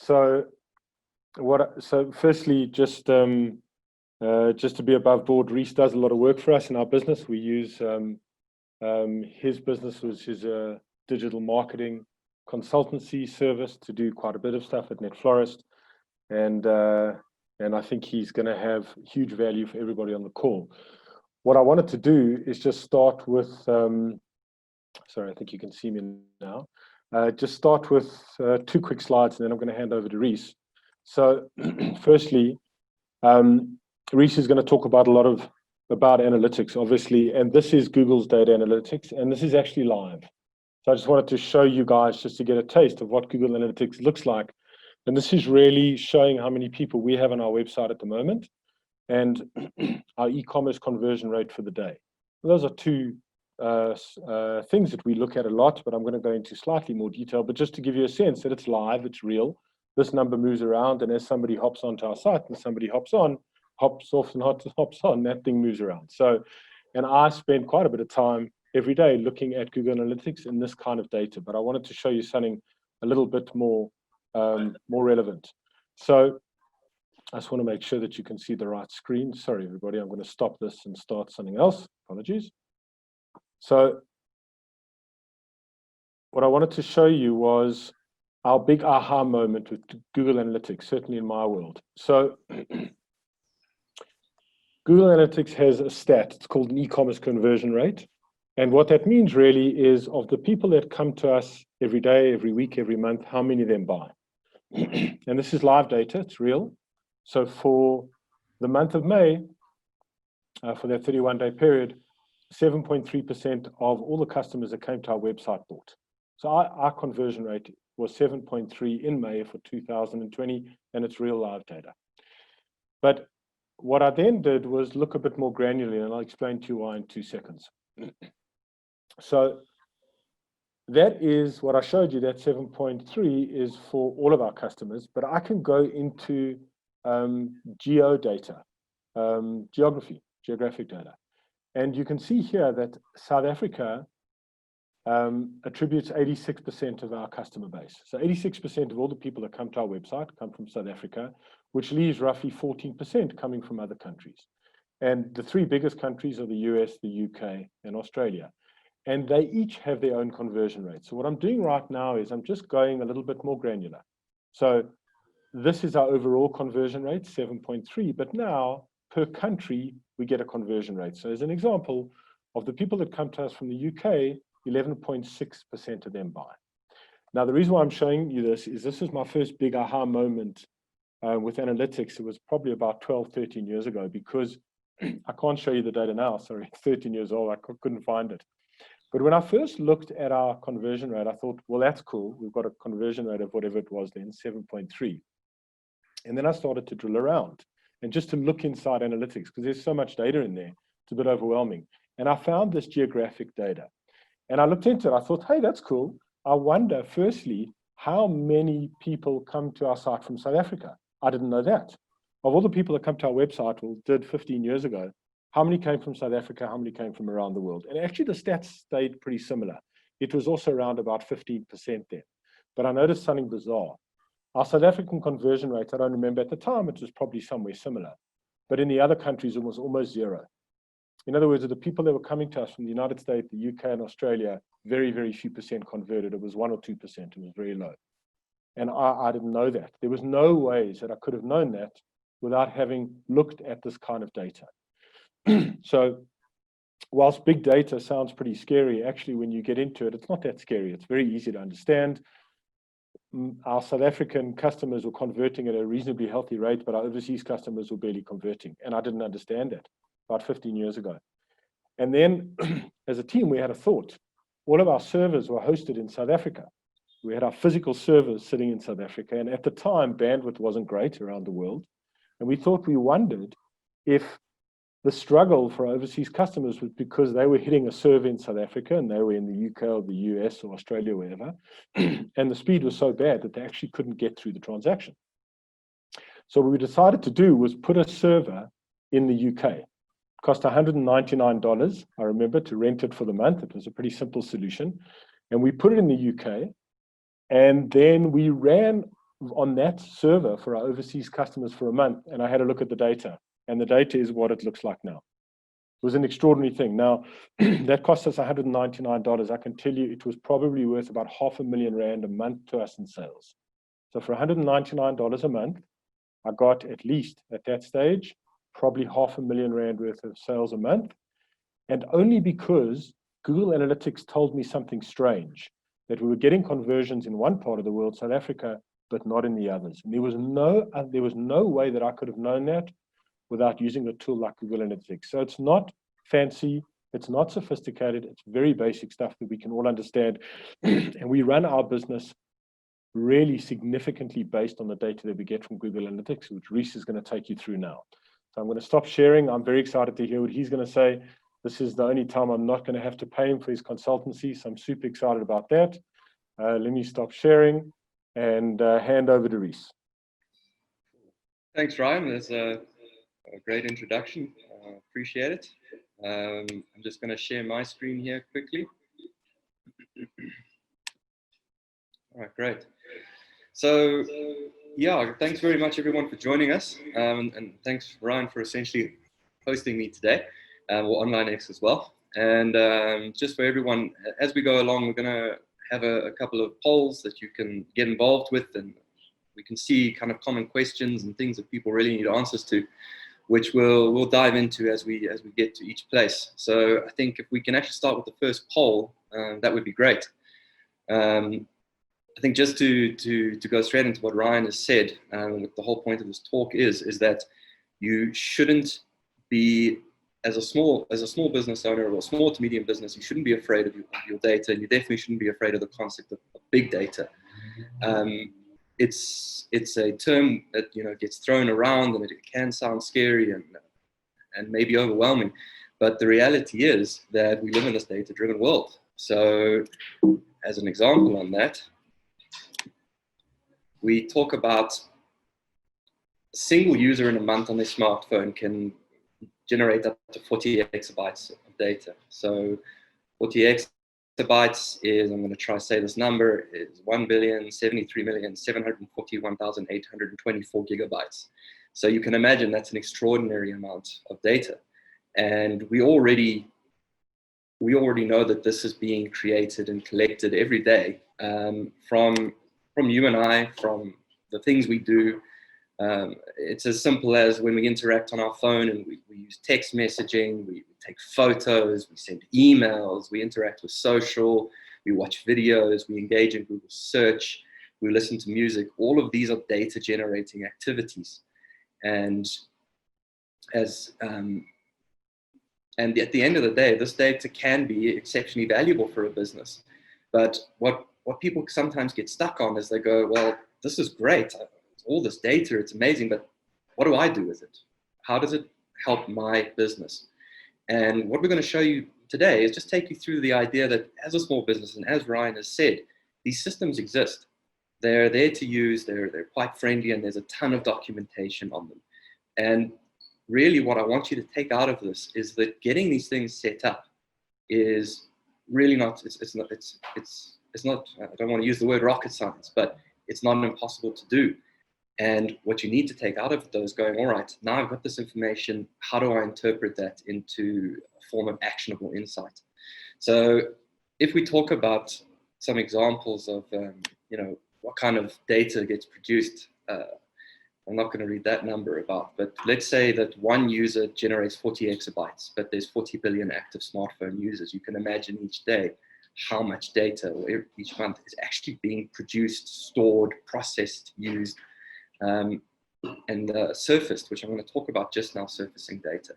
So firstly, just to be above board, Rhys does a lot of work for us in our business. We use his business, which is a digital marketing consultancy service, to do quite a bit of stuff at NetFlorist, and I think he's going to have huge value for everybody on the call. What I wanted to do is just start with, sorry, I think you can see me now. Just start with 2 quick slides, and then I'm going to hand over to Rhys. So, firstly, Rhys is going to talk about about analytics, obviously, and this is Google's data analytics, and this is actually live. So I just wanted to show you guys, just to get a taste of what Google Analytics looks like. And this is really showing how many people we have on our website at the moment, and our e-commerce conversion rate for the day. Those are 2 things that we look at a lot, but I'm going to go into slightly more detail. But just to give you a sense that it's live, it's real. This number moves around, and as somebody hops onto our site and somebody hops off and hops on, that thing moves around. So, and I spend quite a bit of time every day looking at Google Analytics in this kind of data, but I wanted to show you something a little bit more relevant. So I just want to make sure that you can see the right screen. Sorry, everybody, I'm going to stop this and start something else. Apologies. So what I wanted to show you was our big aha moment with Google Analytics, certainly in my world. So Google Analytics has a stat, it's called an e-commerce conversion rate. And what that means really is, of the people that come to us every day, every week, every month, how many of them buy? And this is live data, it's real. So for the month of May, for that 31-day period, 7.3% of all the customers that came to our website bought. So our conversion rate was 7.3 in May for 2020, and it's real live data. But what I then did was look a bit more granularly, and I'll explain to you why in 2 seconds. So that is what I showed you, that 7.3 is for all of our customers, but I can go into geographic data. And you can see here that South Africa attributes 86% of our customer base. So 86% of all the people that come to our website come from South Africa, which leaves roughly 14% coming from other countries. And the 3 biggest countries are the US, the UK, and Australia. And they each have their own conversion rate. So what I'm doing right now is I'm just going a little bit more granular. So this is our overall conversion rate, 7.3, but now per country, we get a conversion rate. So as an example, of the people that come to us from the UK, 11.6% of them buy. Now, the reason why I'm showing you this is my first big aha moment with analytics. It was probably about 12, 13 years ago, because I can't show you the data now, sorry, 13 years old, I couldn't find it. But when I first looked at our conversion rate, I thought, well, that's cool. We've got a conversion rate of whatever it was then, 7.3. And then I started to drill around and just to look inside analytics, because there's so much data in there, it's a bit overwhelming. And I found this geographic data. And I looked into it, I thought, hey, that's cool. I wonder, firstly, how many people come to our site from South Africa? I didn't know that. Of all the people that come to our website, we did 15 years ago, how many came from South Africa, how many came from around the world? And actually the stats stayed pretty similar. It was also around about 15% there. But I noticed something bizarre. Our South African conversion rate, I don't remember at the time, it was probably somewhere similar. But in the other countries, it was almost 0. In other words, the people that were coming to us from the United States, the UK, and Australia, very, very few percent converted. It was 1 or 2%. It was very low. And I didn't know that. There was no ways that I could have known that without having looked at this kind of data. So whilst big data sounds pretty scary, actually, when you get into it, it's not that scary. It's very easy to understand. Our South African customers were converting at a reasonably healthy rate, but our overseas customers were barely converting. And I didn't understand that about 15 years ago. And then as a team, we had a thought. All of our servers were hosted in South Africa. We had our physical servers sitting in South Africa. And at the time, bandwidth wasn't great around the world. And we wondered if the struggle for overseas customers was because they were hitting a server in South Africa and they were in the UK or the US or Australia, wherever, and the speed was so bad that they actually couldn't get through the transaction. So what we decided to do was put a server in the UK. It cost $199, I remember, to rent it for the month. It was a pretty simple solution. And we put it in the UK, and then we ran on that server for our overseas customers for a month, and I had a look at the data, and the data is what it looks like now. It was an extraordinary thing. Now, that cost us $199. I can tell you it was probably worth about R500,000 a month to us in sales. So for $199 a month, I got at least at that stage, probably R500,000 worth of sales a month. And only because Google Analytics told me something strange, that we were getting conversions in one part of the world, South Africa, but not in the others. And there was no way that I could have known that without using a tool like Google Analytics. So it's not fancy, it's not sophisticated, it's very basic stuff that we can all understand. And we run our business really significantly based on the data that we get from Google Analytics, which Rhys is going to take you through now. So I'm going to stop sharing. I'm very excited to hear what he's going to say. This is the only time I'm not going to have to pay him for his consultancy, so I'm super excited about that. Let me stop sharing and hand over to Rhys. Thanks, Ryan. That's a great introduction. Appreciate it. I'm just going to share my screen here quickly. All right, great. So, yeah, thanks very much, everyone, for joining us. And thanks, Ryan, for essentially hosting me today, or OnlineX as well. And just for everyone, as we go along, we're going to have a couple of polls that you can get involved with, and we can see kind of common questions and things that people really need answers to, which we'll dive into as we get to each place. So I think if we can actually start with the first poll, that would be great. I think just to go straight into what Ryan has said, what the whole point of this talk is that you shouldn't be, as a small business owner or a small to medium business, you shouldn't be afraid of your data, and you definitely shouldn't be afraid of the concept of big data. It's a term that gets thrown around, and it can sound scary and maybe overwhelming, but the reality is that we live in this data-driven world. So, as an example on that, we talk about a single user in a month on their smartphone can generate up to 40 exabytes of data. So 40 exabytes is, I'm going to try to say this number, is 1,073,741,824 gigabytes. So you can imagine that's an extraordinary amount of data. And we already know that this is being created and collected every day from you and I, from the things we do. It's as simple as when we interact on our phone and we use text messaging, we take photos, we send emails, we interact with social, we watch videos, we engage in Google search, we listen to music. All of these are data generating activities. And and at the end of the day, this data can be exceptionally valuable for a business. But what people sometimes get stuck on is they go, well, this is great. All this data, it's amazing, but what do I do with it? How does it help my business? And what we're going to show you today is just take you through the idea that as a small business, and as Ryan has said, these systems exist. They're there to use, they're quite friendly, and there's a ton of documentation on them. And really what I want you to take out of this is that getting these things set up is really not, it's not, I don't want to use the word rocket science, but it's not impossible to do. And what you need to take out of those going, all right, now I've got this information, how do I interpret that into a form of actionable insight? So if we talk about some examples of, what kind of data gets produced, I'm not going to read that number about, but let's say that one user generates 40 exabytes, but there's 40 billion active smartphone users. You can imagine each day how much data, or each month, is actually being produced, stored, processed, used, and surfaced, which I'm going to talk about just now, surfacing data.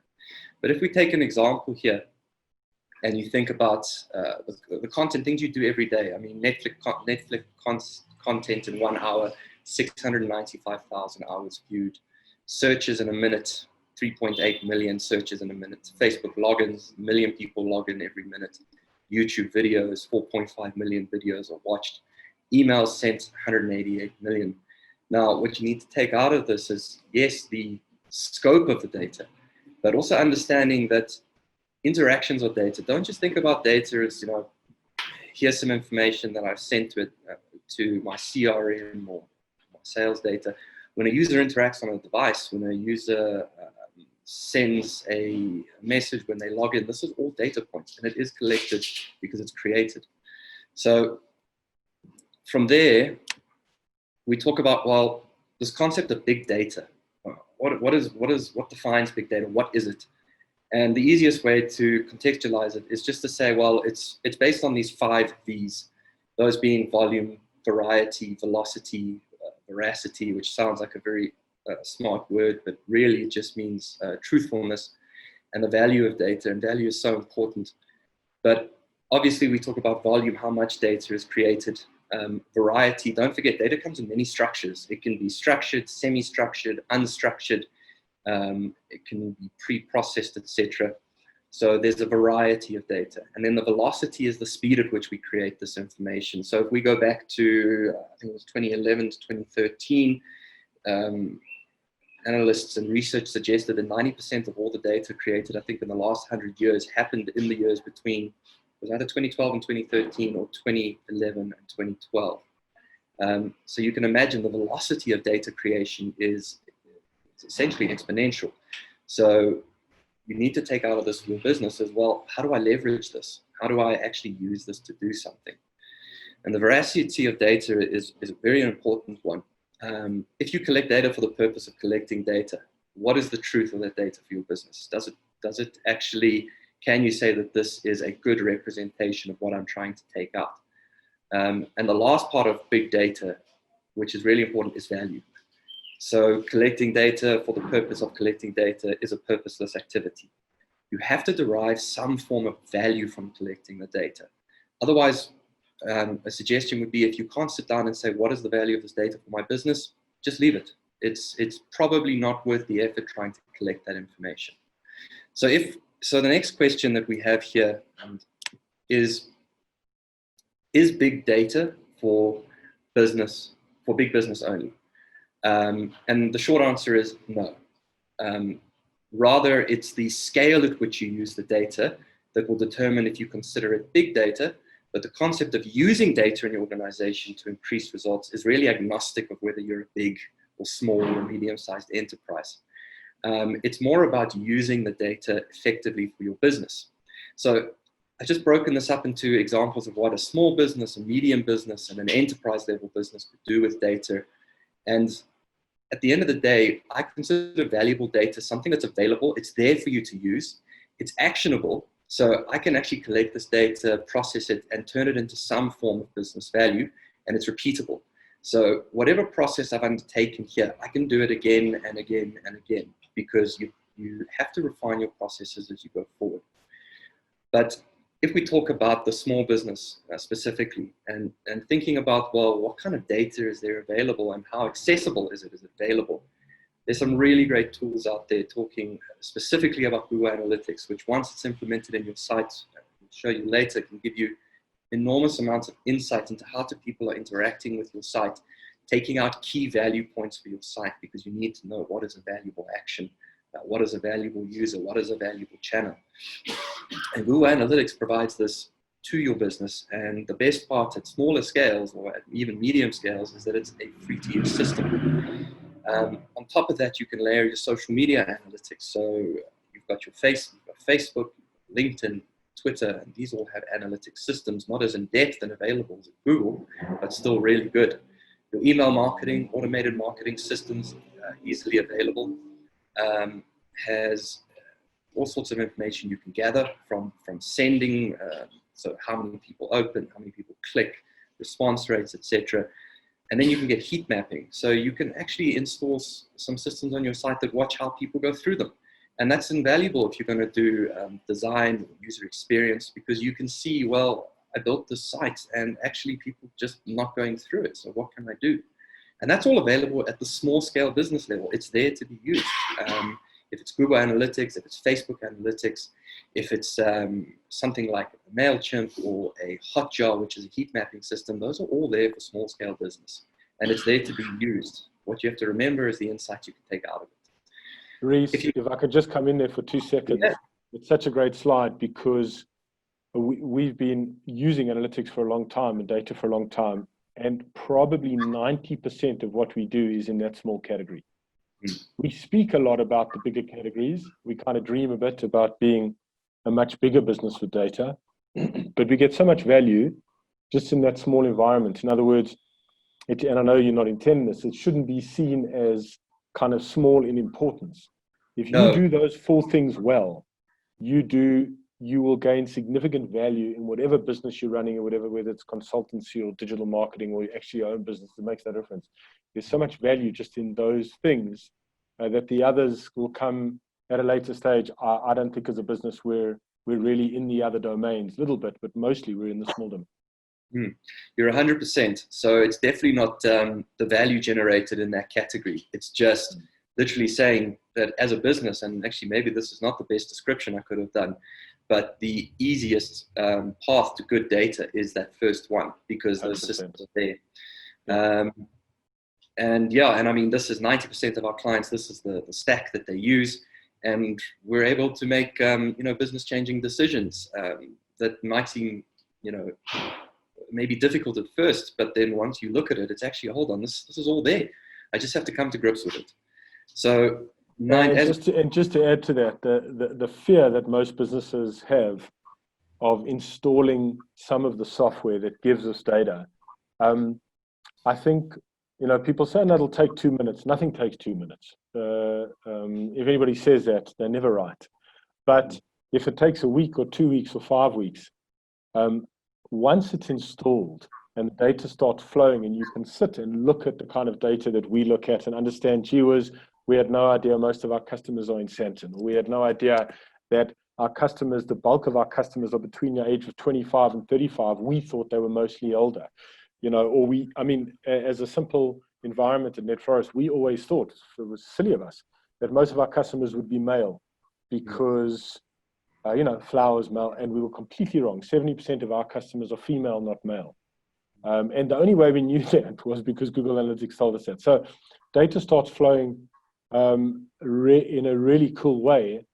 But if we take an example here, and you think about the content, things you do every day. I mean, Netflix content in 1 hour, 695,000 hours viewed. Searches in a minute, 3.8 million searches in a minute. Facebook logins, 1 million people log in every minute. YouTube videos, 4.5 million videos are watched. Emails sent, 188 million. Now, what you need to take out of this is, yes, the scope of the data, but also understanding that interactions of data. Don't just think about data as, here's some information that I've sent to my CRM or my sales data. When a user interacts on a device, when a user sends a message, when they log in, this is all data points, and it is collected because it's created. So from there, we talk about, well, this concept of big data. What defines big data? What is it? And the easiest way to contextualize it is just to say, well, it's based on these 5 V's, those being volume, variety, velocity, veracity, which sounds like a very smart word, but really it just means truthfulness, and the value of data. And value is so important. But obviously we talk about volume, how much data is created. Variety, don't forget, data comes in many structures. It can be structured, semi-structured, unstructured. It can be pre-processed, etc. So there's a variety of data. And then the velocity is the speed at which we create this information. So if we go back to, I think it was 2011 to 2013, analysts and research suggested that 90% of all the data created, I think in the last 100 years, happened in the years between, it was either 2012 and 2013 or 2011 and 2012. So you can imagine the velocity of data creation is essentially exponential. So you need to take out of this for your business as well, how do I leverage this? How do I actually use this to do something? And the veracity of data is a very important one. If you collect data for the purpose of collecting data, what is the truth of that data for your business? Does it actually, can you say that this is a good representation of what I'm trying to take out? And the last part of big data, which is really important, is value. So collecting data for the purpose of collecting data is a purposeless activity. You have to derive some form of value from collecting the data. Otherwise, a suggestion would be, if you can't sit down and say, what is the value of this data for my business, just leave it. It's probably not worth the effort trying to collect that information. So the next question that we have here is big data for business, for big business only? And the short answer is no. Rather, it's the scale at which you use the data that will determine if you consider it big data. But the concept of using data in your organization to increase results is really agnostic of whether you're a big or small or medium-sized enterprise. It's more about using the data effectively for your business. So I've just broken this up into examples of what a small business, a medium business, and an enterprise level business could do with data. And at the end of the day, I consider valuable data something that's available. It's there for you to use. It's actionable. So I can actually collect this data, process it, and turn it into some form of business value, and it's repeatable. So whatever process I've undertaken here, I can do it again and again and again, because you have to refine your processes as you go forward. But if we talk about the small business specifically, and thinking about, well, what kind of data is there available and how accessible is it available? There's some really great tools out there talking specifically about Google Analytics, which once it's implemented in your site, I'll show you later, can give you enormous amounts of insight into how people are interacting with your site, taking out key value points for your site, because you need to know what is a valuable action, what is a valuable user, what is a valuable channel. And Google Analytics provides this to your business. And the best part at smaller scales, or at even medium scales, is that it's a free-to-use system. On top of that, you can layer your social media analytics. So you've got your Facebook, LinkedIn, Twitter, and these all have analytics systems, not as in-depth and available as Google, but still really good. Your email marketing, automated marketing systems, easily available, has all sorts of information you can gather from sending, so how many people open, how many people click, response rates, etc. And then you can get heat mapping. So you can actually install some systems on your site that watch how people go through them. And that's invaluable if you're going to do design, user experience, because you can see, well, I built this site and actually people just not going through it. So what can I do? And that's all available at the small scale business level. It's there to be used. If it's Google Analytics, if it's Facebook Analytics, if it's something like MailChimp or a Hotjar, which is a heat mapping system, those are all there for small scale business. And it's there to be used. What you have to remember is the insights you can take out of it. Rhys, if I could just come in there for 2 seconds. Yeah. It's such a great slide, because we've been using analytics for a long time and data for a long time. and probably 90% of what we do is in that small category. Mm. We speak a lot about the bigger categories. We kind of dream a bit about being a much bigger business with data, but we get so much value just in that small environment. In other words, and I know you're not intending this, it shouldn't be seen as kind of small in importance. If you do those 4 things well, you will gain significant value in whatever business you're running or whatever, whether it's consultancy or digital marketing or actually your own business. It makes no difference. There's so much value just in those things that the others will come at a later stage. I don't think as a business we're really in the other domains, a little bit, but mostly we're in the small domain. You're 100%. So it's definitely not the value generated in that category. It's just literally saying that as a business, and actually maybe this is not the best description I could have done, but the easiest path to good data is that first one, because those 100%. systems are there. And I mean, this is 90% of our clients. This is the stack that they use, and we're able to make business changing decisions that might seem maybe difficult at first, but then once you look at it, it's actually, hold on, this is all there. I just have to come to grips with it. So just to add to that, the fear that most businesses have of installing some of the software that gives us data, I think people say, no, it'll take 2 minutes. Nothing takes 2 minutes. If anybody says that, they're never right. But if it takes a week or 2 weeks or 5 weeks, once it's installed and the data starts flowing, and you can sit and look at the kind of data that we look at and understand, gee whiz, we had no idea most of our customers are in Santon. We had no idea that our customers, the bulk of our customers, are between the age of 25 and 35. We thought they were mostly older, as a simple environment at NetFlorist, we always thought, it was silly of us, that most of our customers would be male because, flowers male, and we were completely wrong. 70% of our customers are female, not male. And the only way we knew that was because Google Analytics told us that. So data starts flowing in a really cool way,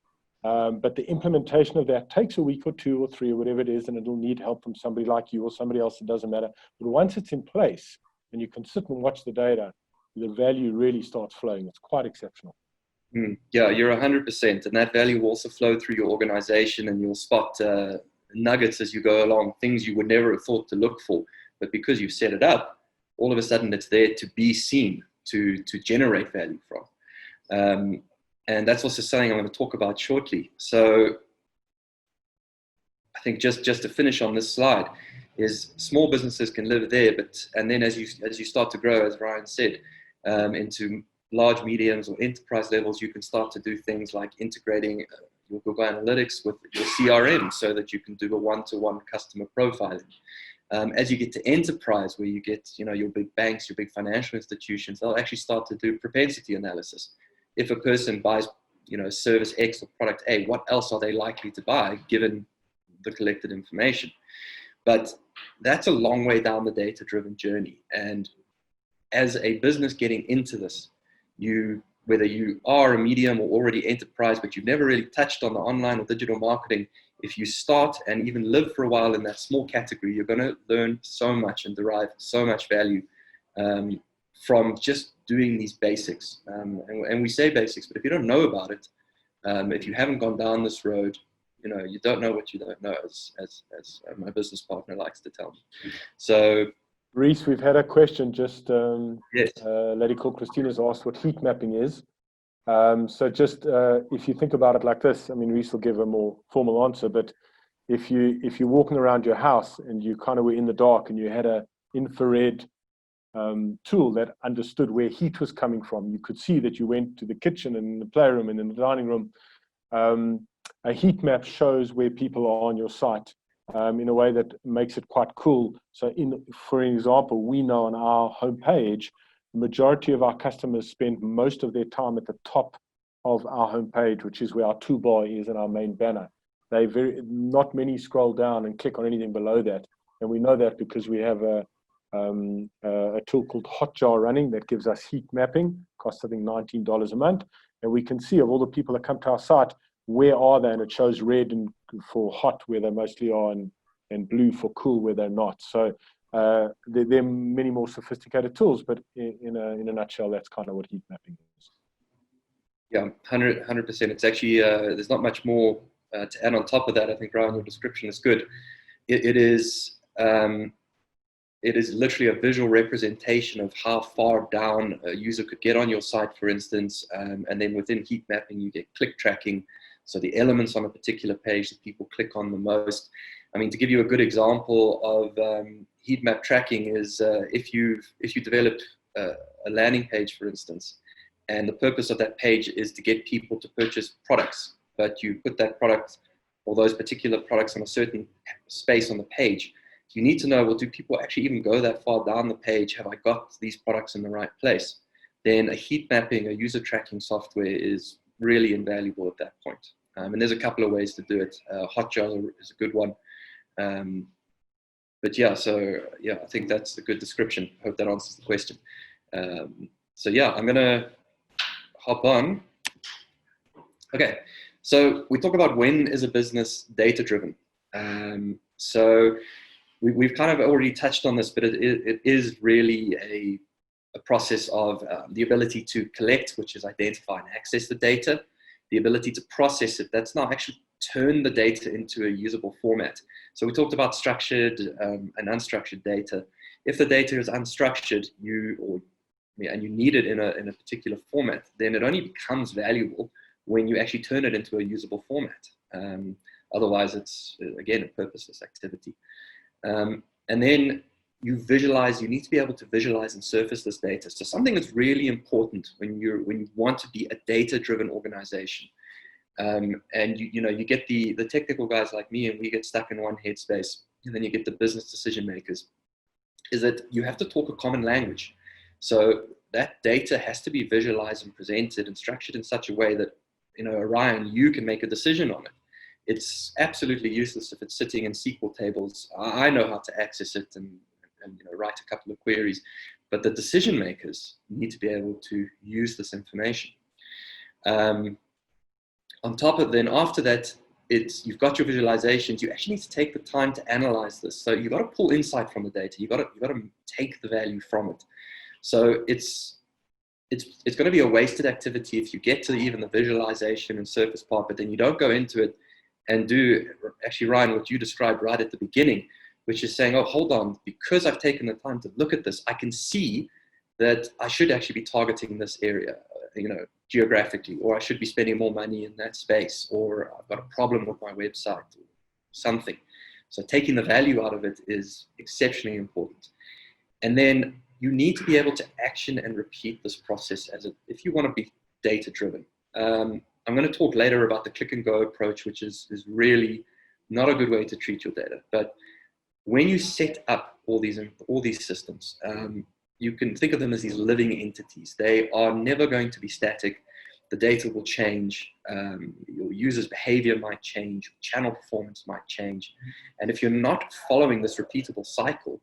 but the implementation of that takes a week or 2 or 3 or whatever it is, and it'll need help from somebody like you or somebody else. It doesn't matter. But once it's in place and you can sit and watch the data, the value really starts flowing. It's quite exceptional. Yeah, you're 100%, and that value will also flow through your organization, and you'll spot nuggets as you go along, things you would never have thought to look for. But because you've set it up, all of a sudden it's there to be seen, to generate value from. And that's also something I'm going to talk about shortly. So I think just to finish on this slide is small businesses can live there, and then as you start to grow, as Ryan said, into large, mediums, or enterprise levels, you can start to do things like integrating your Google Analytics with your CRM so that you can do a one-to-one customer profiling. As you get to enterprise, where you get your big banks, your big financial institutions, they'll actually start to do propensity analysis. If a person buys service X or product A, what else are they likely to buy given the collected information? But that's a long way down the data-driven journey. And as a business getting into this, whether you are a medium or already enterprise, but you've never really touched on the online or digital marketing, if you start and even live for a while in that small category, you're going to learn so much and derive so much value from just doing these basics. And we say basics, but if you don't know about it, if you haven't gone down this road, you don't know what you don't know, as my business partner likes to tell me. So, Rhys, we've had a question. Just yes. A lady called Christina has asked what heat mapping is. So just if you think about it like this, I mean, Rhys will give a more formal answer, but if you're walking around your house and you kind of were in the dark and you had a infrared tool that understood where heat was coming from, you could see that you went to the kitchen and the playroom and in the dining room. A heat map shows where people are on your site in a way that makes it quite cool. So for example, we know on our homepage, the majority of our customers spend most of their time at the top of our homepage, which is where our toolbar is and our main banner. Not many scroll down and click on anything below that. And we know that because we have a tool called Hotjar running that gives us heat mapping, costs I think $19 a month. And we can see of all the people that come to our site, where are they? And it shows red for hot where they mostly are and blue for cool where they're not. So There are many more sophisticated tools, but in a nutshell, that's kind of what heat mapping is. Yeah, 100%. It's actually, there's not much more to add on top of that. I think, Ryan, your description is good. It is literally a visual representation of how far down a user could get on your site, for instance. And then within heat mapping, you get click tracking. So the elements on a particular page that people click on the most. I mean, to give you a good example of heat map tracking is if you developed a landing page, for instance, and the purpose of that page is to get people to purchase products, but you put that product or those particular products on a certain space on the page, you need to know, well, do people actually even go that far down the page? Have I got these products in the right place? Then a heat mapping, a user tracking software is really invaluable at that point. And there's a couple of ways to do it. Hotjar is a good one. But yeah, so yeah, I think that's a good description. I hope that answers the question. So yeah, I'm gonna hop on. Okay, so we talk about when is a business data-driven. So we've kind of already touched on this, but it is really a process of the ability to collect, which is identify and access the data, the ability to process it, that's now actually turn the data into a usable format. So we talked about structured and unstructured data. If the data is unstructured, and you need it in a particular format, then it only becomes valuable when you actually turn it into a usable format. Otherwise, it's, again, a purposeless activity. And then you need to be able to visualize and surface this data. So something that's really important when you want to be a data-driven organization. And you get the technical guys like me, and we get stuck in one headspace, and then you get the business decision makers, is that you have to talk a common language. So that data has to be visualized and presented and structured in such a way that, Ryan, you can make a decision on it. It's absolutely useless if it's sitting in SQL tables. I know how to access it and write a couple of queries, but the decision makers need to be able to use this information. On top of then, after that, you've got your visualizations. You actually need to take the time to analyze this. So you've got to pull insight from the data. You've got to take the value from it. So it's going to be a wasted activity if you get to even the visualization and surface part, but then you don't go into it and do, actually, Ryan, what you described right at the beginning, which is saying, oh, hold on, because I've taken the time to look at this, I can see that I should actually be targeting this area, geographically, or I should be spending more money in that space, or I've got a problem with my website or something. So taking the value out of it is exceptionally important. And then you need to be able to action and repeat this process if you want to be data-driven. I'm going to talk later about the click and go approach, which is really not a good way to treat your data. But when you set up all these systems, you can think of them as these living entities. They are never going to be static. The data will change. Your user's behavior might change. Channel performance might change. And if you're not following this repeatable cycle,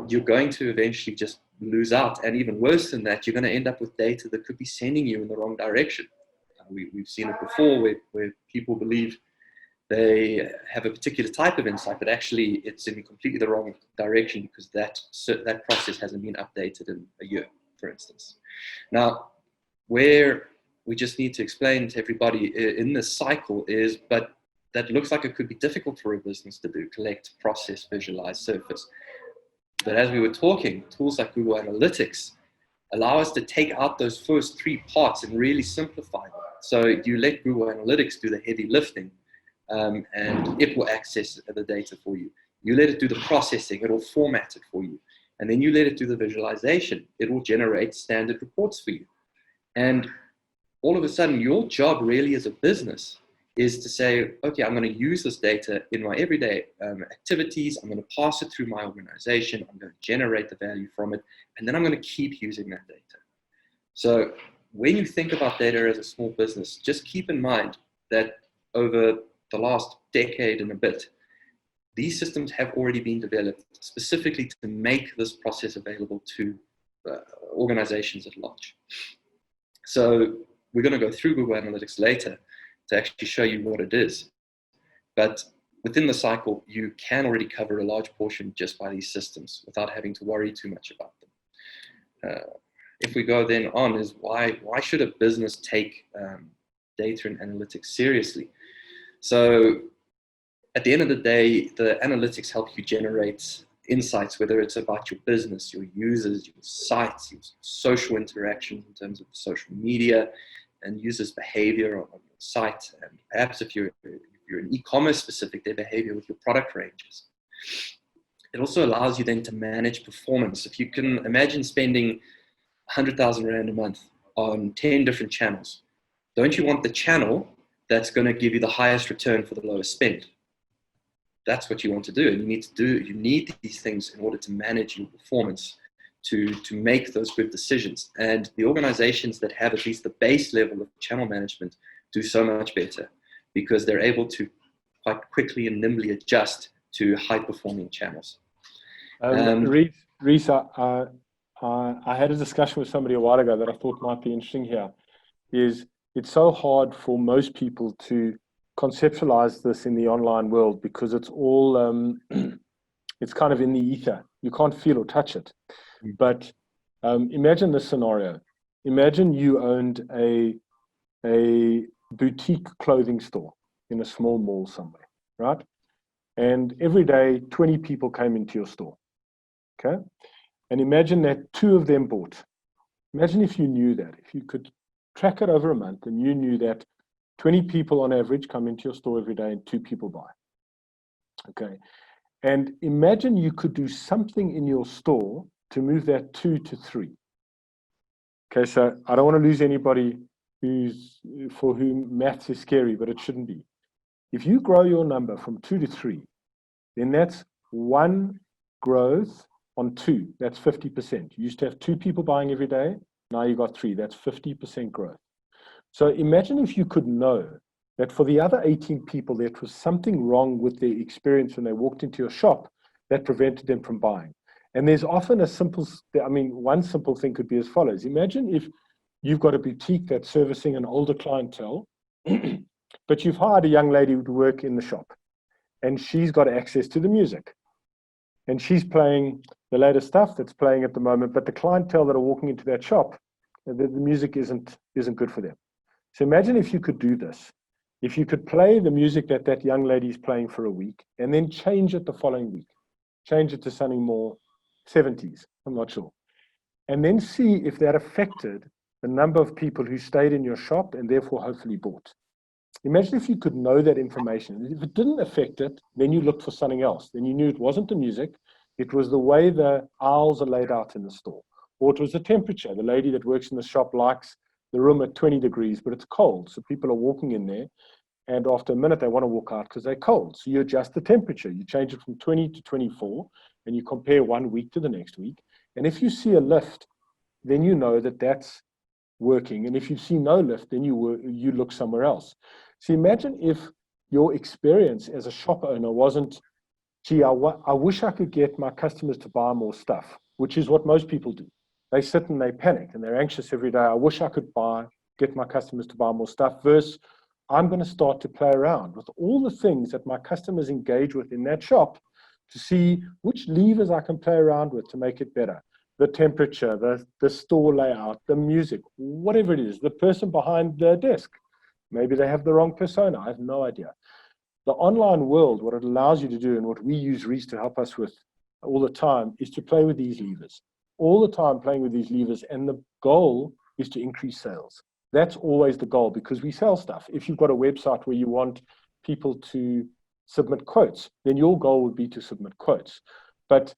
you're going to eventually just lose out. And even worse than that, you're going to end up with data that could be sending you in the wrong direction. We've seen it before where people believe they have a particular type of insight, but actually it's in completely the wrong direction because that process hasn't been updated in a year, for instance. Now, where we just need to explain to everybody in this cycle is, but that looks like it could be difficult for a business to do: collect, process, visualize, surface. But as we were talking, tools like Google Analytics allow us to take out those first three parts and really simplify them. So you let Google Analytics do the heavy lifting, and it will access the data for you. You let it do the processing, it will format it for you. And then you let it do the visualization, it will generate standard reports for you. And all of a sudden, your job really as a business is to say, okay, I'm going to use this data in my everyday activities. I'm going to pass it through my organization. I'm going to generate the value from it. And then I'm going to keep using that data. So when you think about data as a small business, just keep in mind that over the last decade and a bit, these systems have already been developed specifically to make this process available to organizations at large. So we're going to go through Google Analytics later to actually show you what it is. But within the cycle, you can already cover a large portion just by these systems without having to worry too much about them. If we go then on, is why should a business take data and analytics seriously? So at the end of the day, the analytics help you generate insights, whether it's about your business, your users, your sites, your social interaction in terms of social media and users' behavior on your site, and perhaps if you're in e-commerce specific, their behavior with your product ranges. It also allows you then to manage performance. If you can imagine spending 100,000 Rand a month on 10 different channels, don't you want the channel that's going to give you the highest return for the lowest spend? That's what you want to do, and you need these things in order to manage your performance, to make those good decisions. And the organizations that have at least the base level of channel management do so much better, because they're able to quite quickly and nimbly adjust to high performing channels. Rhys, I had a discussion with somebody a while ago that I thought might be interesting here. Is it's so hard for most people to conceptualize this in the online world, because it's all it's kind of in the ether. You can't feel or touch it. But imagine this scenario. Imagine you owned a boutique clothing store in a small mall somewhere, right? And every day 20 people came into your store, okay? And imagine that 2 of them bought. Imagine if you knew that, if you could track it over a month and you knew that 20 people on average come into your store every day and 2 people buy. Okay. And imagine you could do something in your store to move that 2 to 3. Okay, so I don't want to lose anybody for whom maths is scary, but it shouldn't be. If you grow your number from 2 to 3, then that's 1 growth on 2. That's 50%. You used to have 2 people buying every day. Now you got 3. That's 50% growth. So imagine if you could know that for the other 18 people, there was something wrong with their experience when they walked into your shop that prevented them from buying. And there's often one simple thing could be as follows. Imagine if you've got a boutique that's servicing an older clientele, but you've hired a young lady to work in the shop, and she's got access to the music. And she's playing the latest stuff that's playing at the moment, but the clientele that are walking into that shop, the music isn't good for them. So imagine if you could do this. If you could play the music that young lady is playing for a week, and then change it the following week. Change it to something more 70s, I'm not sure. And then see if that affected the number of people who stayed in your shop and therefore hopefully bought. Imagine if you could know that information. If it didn't affect it, then you looked for something else. Then you knew it wasn't the music, it was the way the aisles are laid out in the store. Or it was the temperature. The lady that works in the shop likes the room at 20 degrees, but it's cold. So people are walking in there, and after a minute, they want to walk out because they're cold. So you adjust the temperature. You change it from 20 to 24, and you compare 1 week to the next week. And if you see a lift, then you know that that's working. And if you see no lift, then you look somewhere else. So imagine if your experience as a shop owner wasn't, gee, I wish I could get my customers to buy more stuff, which is what most people do. They sit and they panic and they're anxious every day. I wish I could get my customers to buy more stuff, versus I'm going to start to play around with all the things that my customers engage with in that shop to see which levers I can play around with to make it better. The temperature, the store layout, the music, whatever it is, the person behind the desk. Maybe they have the wrong persona. I have no idea. The online world, what it allows you to do, and what we use Rhys to help us with all the time, is to play with these levers. All the time playing with these levers, and the goal is to increase sales. That's always the goal, because we sell stuff. If you've got a website where you want people to submit quotes, then your goal would be to submit quotes. But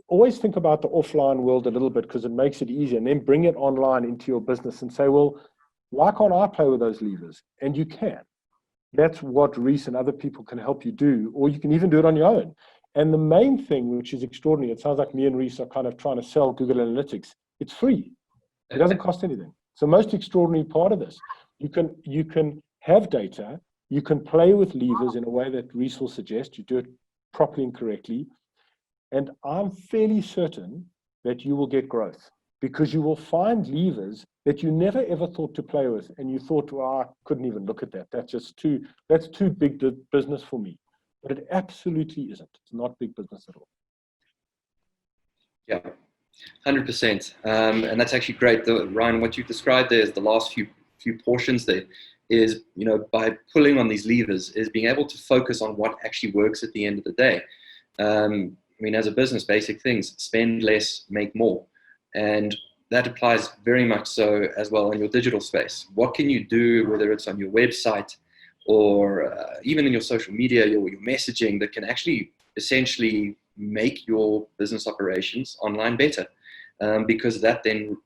always think about the offline world a little bit, because it makes it easier, and then bring it online into your business and say, well, why can't I play with those levers? And you can. That's what Rhys and other people can help you do, or you can even do it on your own. And the main thing, which is extraordinary, it sounds like me and Rhys are kind of trying to sell Google Analytics. It's free. It doesn't cost anything. So most extraordinary part of this, you can have data, you can play with levers in a way that Rhys will suggest, you do it properly and correctly, and I'm fairly certain that you will get growth. because you will find levers that you never ever thought to play with, and you thought, well, I couldn't even look at that. That's too big business for me. But it absolutely isn't. It's not big business at all. Yeah, 100%. And that's actually great. Ryan, what you described there is the last few portions there is, by pulling on these levers, is being able to focus on what actually works at the end of the day. As a business, basic things: spend less, make more. And that applies very much so as well in your digital space. What can you do, whether it's on your website or even in your social media, your messaging, that can actually essentially make your business operations online better? Because that then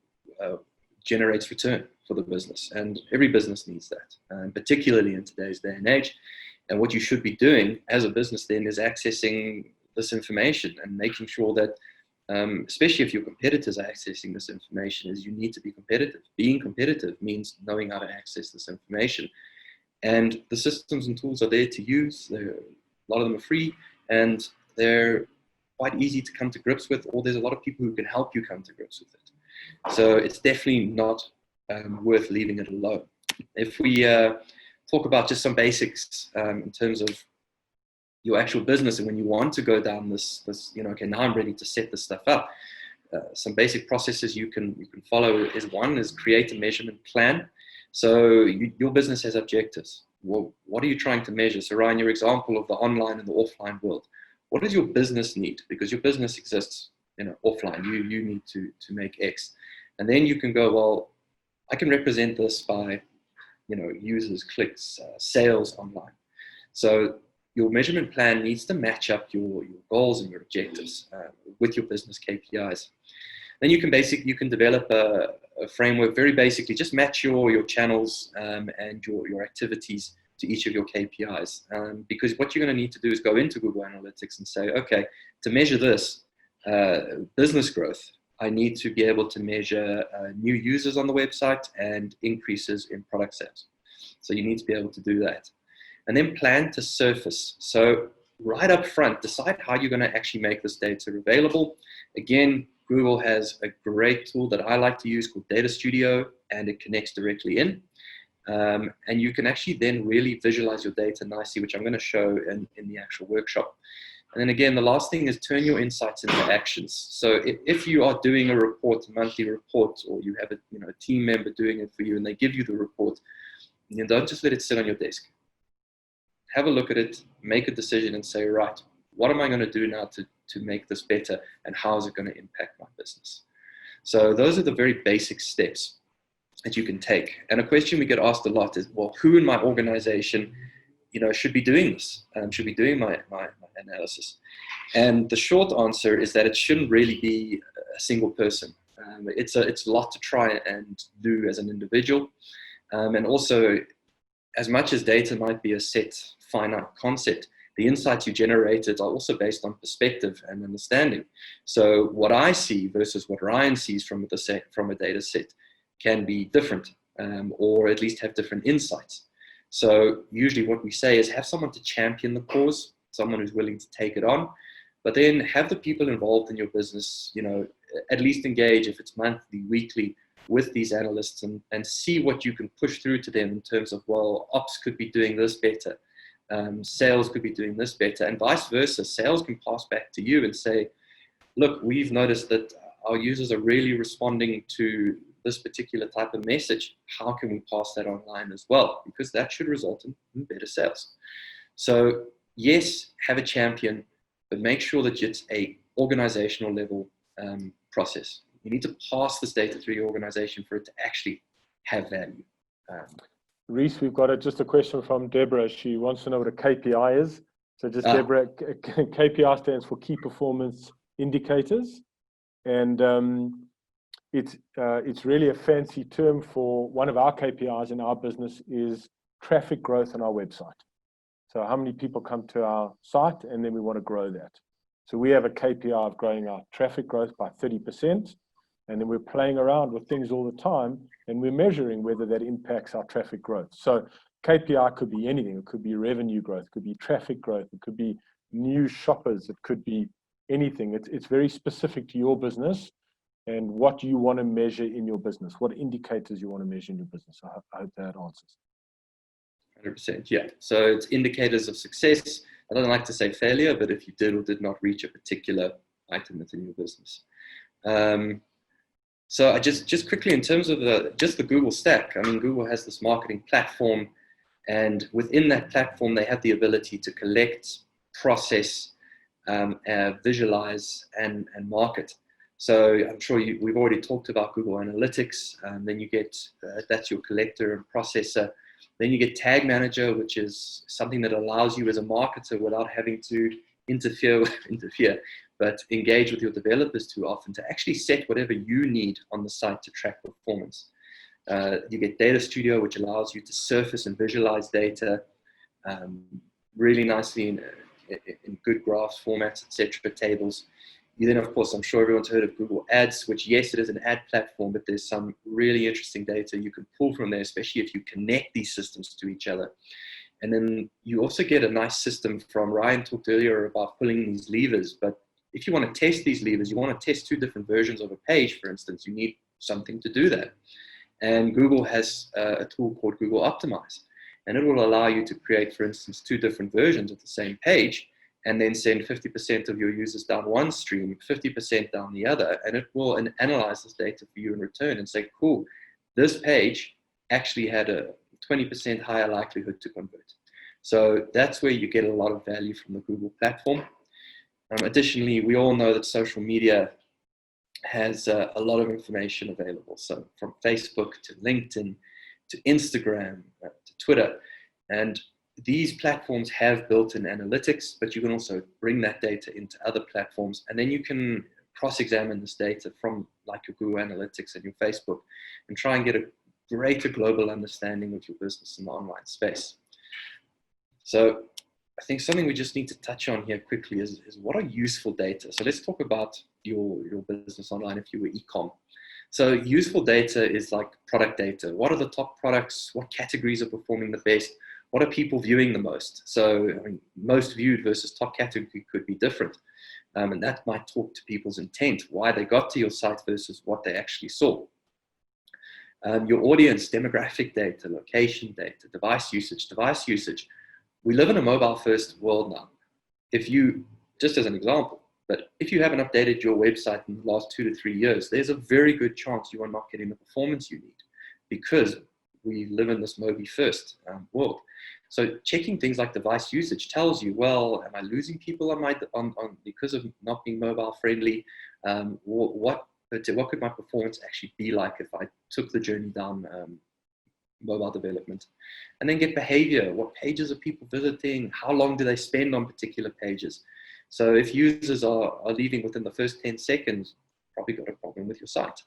generates return for the business, and every business needs that, particularly in today's day and age. And what you should be doing as a business then is accessing this information and making sure that, especially if your competitors are accessing this information, is you need to be competitive. Being competitive means knowing how to access this information. And the systems and tools are there to use. A lot of them are free, and they're quite easy to come to grips with, or there's a lot of people who can help you come to grips with it. So it's definitely not worth leaving it alone. If we talk about just some basics in terms of your actual business, and when you want to go down this, okay, now I'm ready to set this stuff up. Some basic processes you can follow is create a measurement plan. So your business has objectives. Well, what are you trying to measure? So Ryan, your example of the online and the offline world. What does your business need? Because your business exists, offline. You need to make X, and then you can go, well, I can represent this by, users, clicks, sales online. So your measurement plan needs to match up your goals and your objectives with your business KPIs. Then you can develop a framework, very basically, just match your channels and your activities to each of your KPIs. Because what you're going to need to do is go into Google Analytics and say, okay, to measure this business growth, I need to be able to measure new users on the website and increases in product sales. So you need to be able to do that. And then plan to surface. So right up front, decide how you're going to actually make this data available. Again, Google has a great tool that I like to use called Data Studio, and it connects directly in. And you can actually then really visualize your data nicely, which I'm going to show in the actual workshop. And then again, the last thing is turn your insights into actions. So if you are doing a report, a monthly report, or you have a team member doing it for you, and they give you the report, don't just let it sit on your desk. Have a look at it, make a decision, and say, right, what am I going to do now to make this better, and how is it going to impact my business? So those are the very basic steps that you can take. And a question we get asked a lot is, well, who in my organization should be doing this, should be doing my analysis? And the short answer is that it shouldn't really be a single person. It's a lot to try and do as an individual. And also, as much as data might be a set finite concept, the insights you generated are also based on perspective and understanding. So what I see versus what Ryan sees from a data set can be different, or at least have different insights. So usually what we say is have someone to champion the cause, someone who's willing to take it on, but then have the people involved in your business, at least engage, if it's monthly, weekly, with these analysts, and see what you can push through to them in terms of, well, ops could be doing this better, sales could be doing this better, and vice versa. Sales can pass back to you and say, look, we've noticed that our users are really responding to this particular type of message. How can we pass that online as well? Because that should result in better sales. So yes, have a champion, but make sure that it's a organizational level process. You need to pass this data through your organization for it to actually have value. Rhys, we've got just a question from Deborah. She wants to know what a KPI is. So just Deborah, KPI stands for Key Performance Indicators. And it's really a fancy term for one of our KPIs in our business is traffic growth on our website. So how many people come to our site, and then we want to grow that. So we have a KPI of growing our traffic growth by 30%. And then we're playing around with things all the time, and we're measuring whether that impacts our traffic growth. So KPI could be anything. It could be revenue growth, it could be traffic growth, it could be new shoppers, it could be anything. It's very specific to your business. and what you want to measure in your business, what indicators you want to measure in your business. I hope that answers. 100%, yeah. So it's indicators of success. I don't like to say failure, but if you did or did not reach a particular item within your business. So I just quickly, in terms of the Google stack, I mean, Google has this marketing platform, and within that platform, they have the ability to collect, process, visualize, and market. So I'm sure we've already talked about Google Analytics. Then you get, that's your collector and processor. Then you get Tag Manager, which is something that allows you as a marketer, without having to interfere, but engage with your developers too often, to actually set whatever you need on the site to track performance. You get Data Studio, which allows you to surface and visualize data really nicely in good graphs, formats, etc., tables. You then, of course, I'm sure everyone's heard of Google Ads, which, yes, it is an ad platform, but there's some really interesting data you can pull from there, especially if you connect these systems to each other. And then you also get a nice system from, Ryan talked earlier about pulling these levers, but if you want to test these levers, you want to test 2 different versions of a page, for instance, you need something to do that. And Google has a tool called Google Optimize, and it will allow you to create, for instance, 2 different versions of the same page, and then send 50% of your users down one stream, 50% down the other, and it will analyze this data for you in return and say, cool, this page actually had a 20% higher likelihood to convert. So that's where you get a lot of value from the Google platform. Additionally, we all know that social media has a lot of information available. So from Facebook to LinkedIn to Instagram to Twitter. And these platforms have built-in analytics, but you can also bring that data into other platforms, and then you can cross-examine this data from like your Google Analytics and your Facebook and try and get a greater global understanding of your business in the online space. So I think something we just need to touch on here quickly is what are useful data? So let's talk about your business online if you were e-com. So useful data is like product data. What are the top products? What categories are performing the best? What are people viewing the most? So I mean, most viewed versus top category could be different. And that might talk to people's intent, why they got to your site versus what they actually saw. Your audience, demographic data, location data, device usage. We live in a mobile first world now. If you, just as an example, but if you haven't updated your website in the last 2 to 3 years, there's a very good chance you are not getting the performance you need, because we live in this mobile first world. So checking things like device usage tells you, well, am I losing people on because of not being mobile friendly? What could my performance actually be like if I took the journey down mobile development? And then get behavior. What pages are people visiting? How long do they spend on particular pages? So if users are leaving within the first 10 seconds, probably got a problem with your site.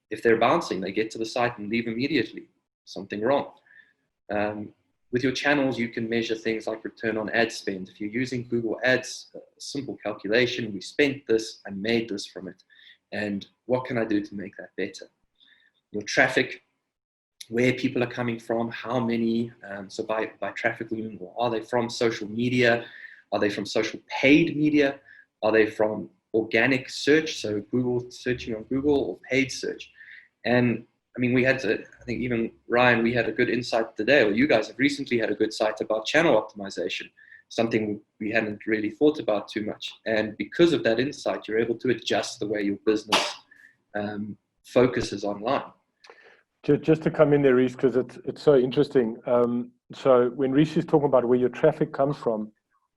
If they're bouncing, they get to the site and leave immediately, something wrong. With your channels, you can measure things like return on ad spend. If you're using Google Ads, a simple calculation, we spent this, I made this from it. And what can I do to make that better? Your traffic, where people are coming from, how many, so by traffic, are they from social media? Are they from social paid media? Are they from organic search, so Google, searching on Google, or paid search? And I mean, we had I think even Ryan, we had a good insight today, or you guys have recently had a good site about channel optimization, something we hadn't really thought about too much. And because of that insight, you're able to adjust the way your business focuses online. Just to come in there, Rhys, because it's so interesting. So when Rhys is talking about where your traffic comes from,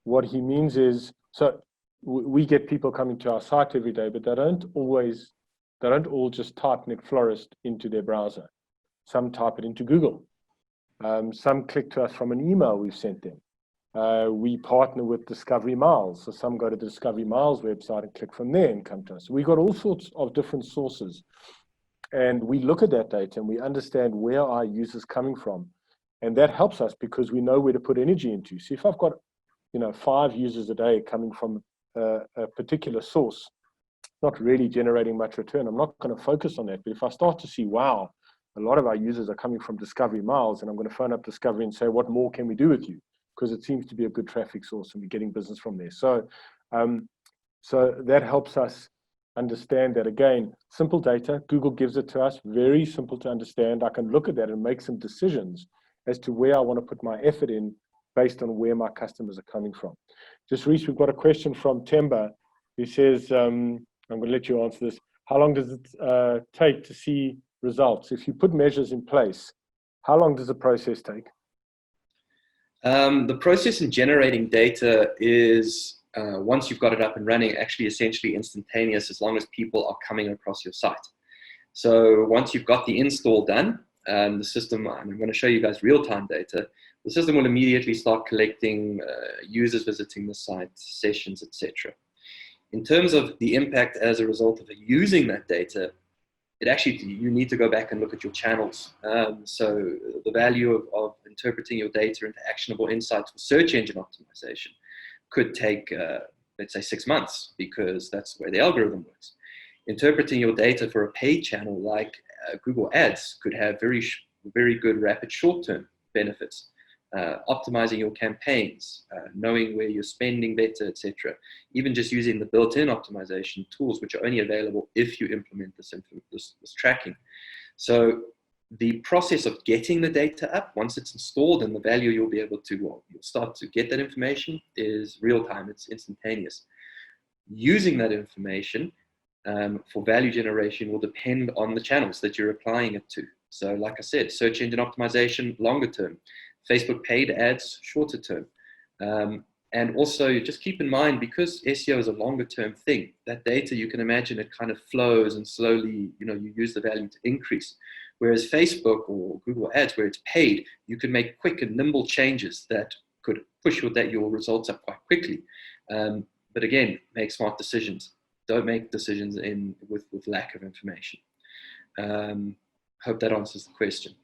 what he means is, so we get people coming to our site every day, but they don't all just type NetFlorist into their browser. Some type it into Google. Some click to us from an email we've sent them. We partner with Discovery Miles. So some go to the Discovery Miles website and click from there and come to us. So we've got all sorts of different sources. And we look at that data and we understand where our users coming from. And that helps us because we know where to put energy into. So if I've got 5 users a day coming from a particular source, not really generating much return, I'm not going to focus on that. But if I start to see, wow, a lot of our users are coming from Discovery Miles, and I'm going to phone up Discovery and say, what more can we do with you? Because it seems to be a good traffic source and we're getting business from there. So, so that helps us understand that. Again, simple data, Google gives it to us, very simple to understand. I can look at that and make some decisions as to where I want to put my effort in based on where my customers are coming from. Just Rhys, we've got a question from Temba who says, I'm going to let you answer this. How long does it take to see results? If you put measures in place, how long does the process take? The process in generating data is, once you've got it up and running, actually essentially instantaneous as long as people are coming across your site. So once you've got the install done, the system, and I'm going to show you guys real-time data, the system will immediately start collecting users visiting the site, sessions, etc. In terms of the impact as a result of using that data, you need to go back and look at your channels. So the value of interpreting your data into actionable insights for search engine optimization could take, let's say, 6 months, because that's the way the algorithm works. Interpreting your data for a paid channel like Google Ads could have very good rapid short-term benefits. Optimizing your campaigns, knowing where you're spending better, etc. Even just using the built-in optimization tools, which are only available if you implement this tracking. So the process of getting the data up, once it's installed, and the value you'll be able to, you'll start to get that information, is real-time, it's instantaneous. Using that information for value generation will depend on the channels that you're applying it to. So like I said, search engine optimization, longer term. Facebook paid ads, shorter term. And also just keep in mind, because SEO is a longer term thing, that data, you can imagine it kind of flows and slowly, you use the value to increase. Whereas Facebook or Google Ads, where it's paid, you can make quick and nimble changes that could push your results up quite quickly. But again, make smart decisions. Don't make decisions with lack of information. Hope that answers the question.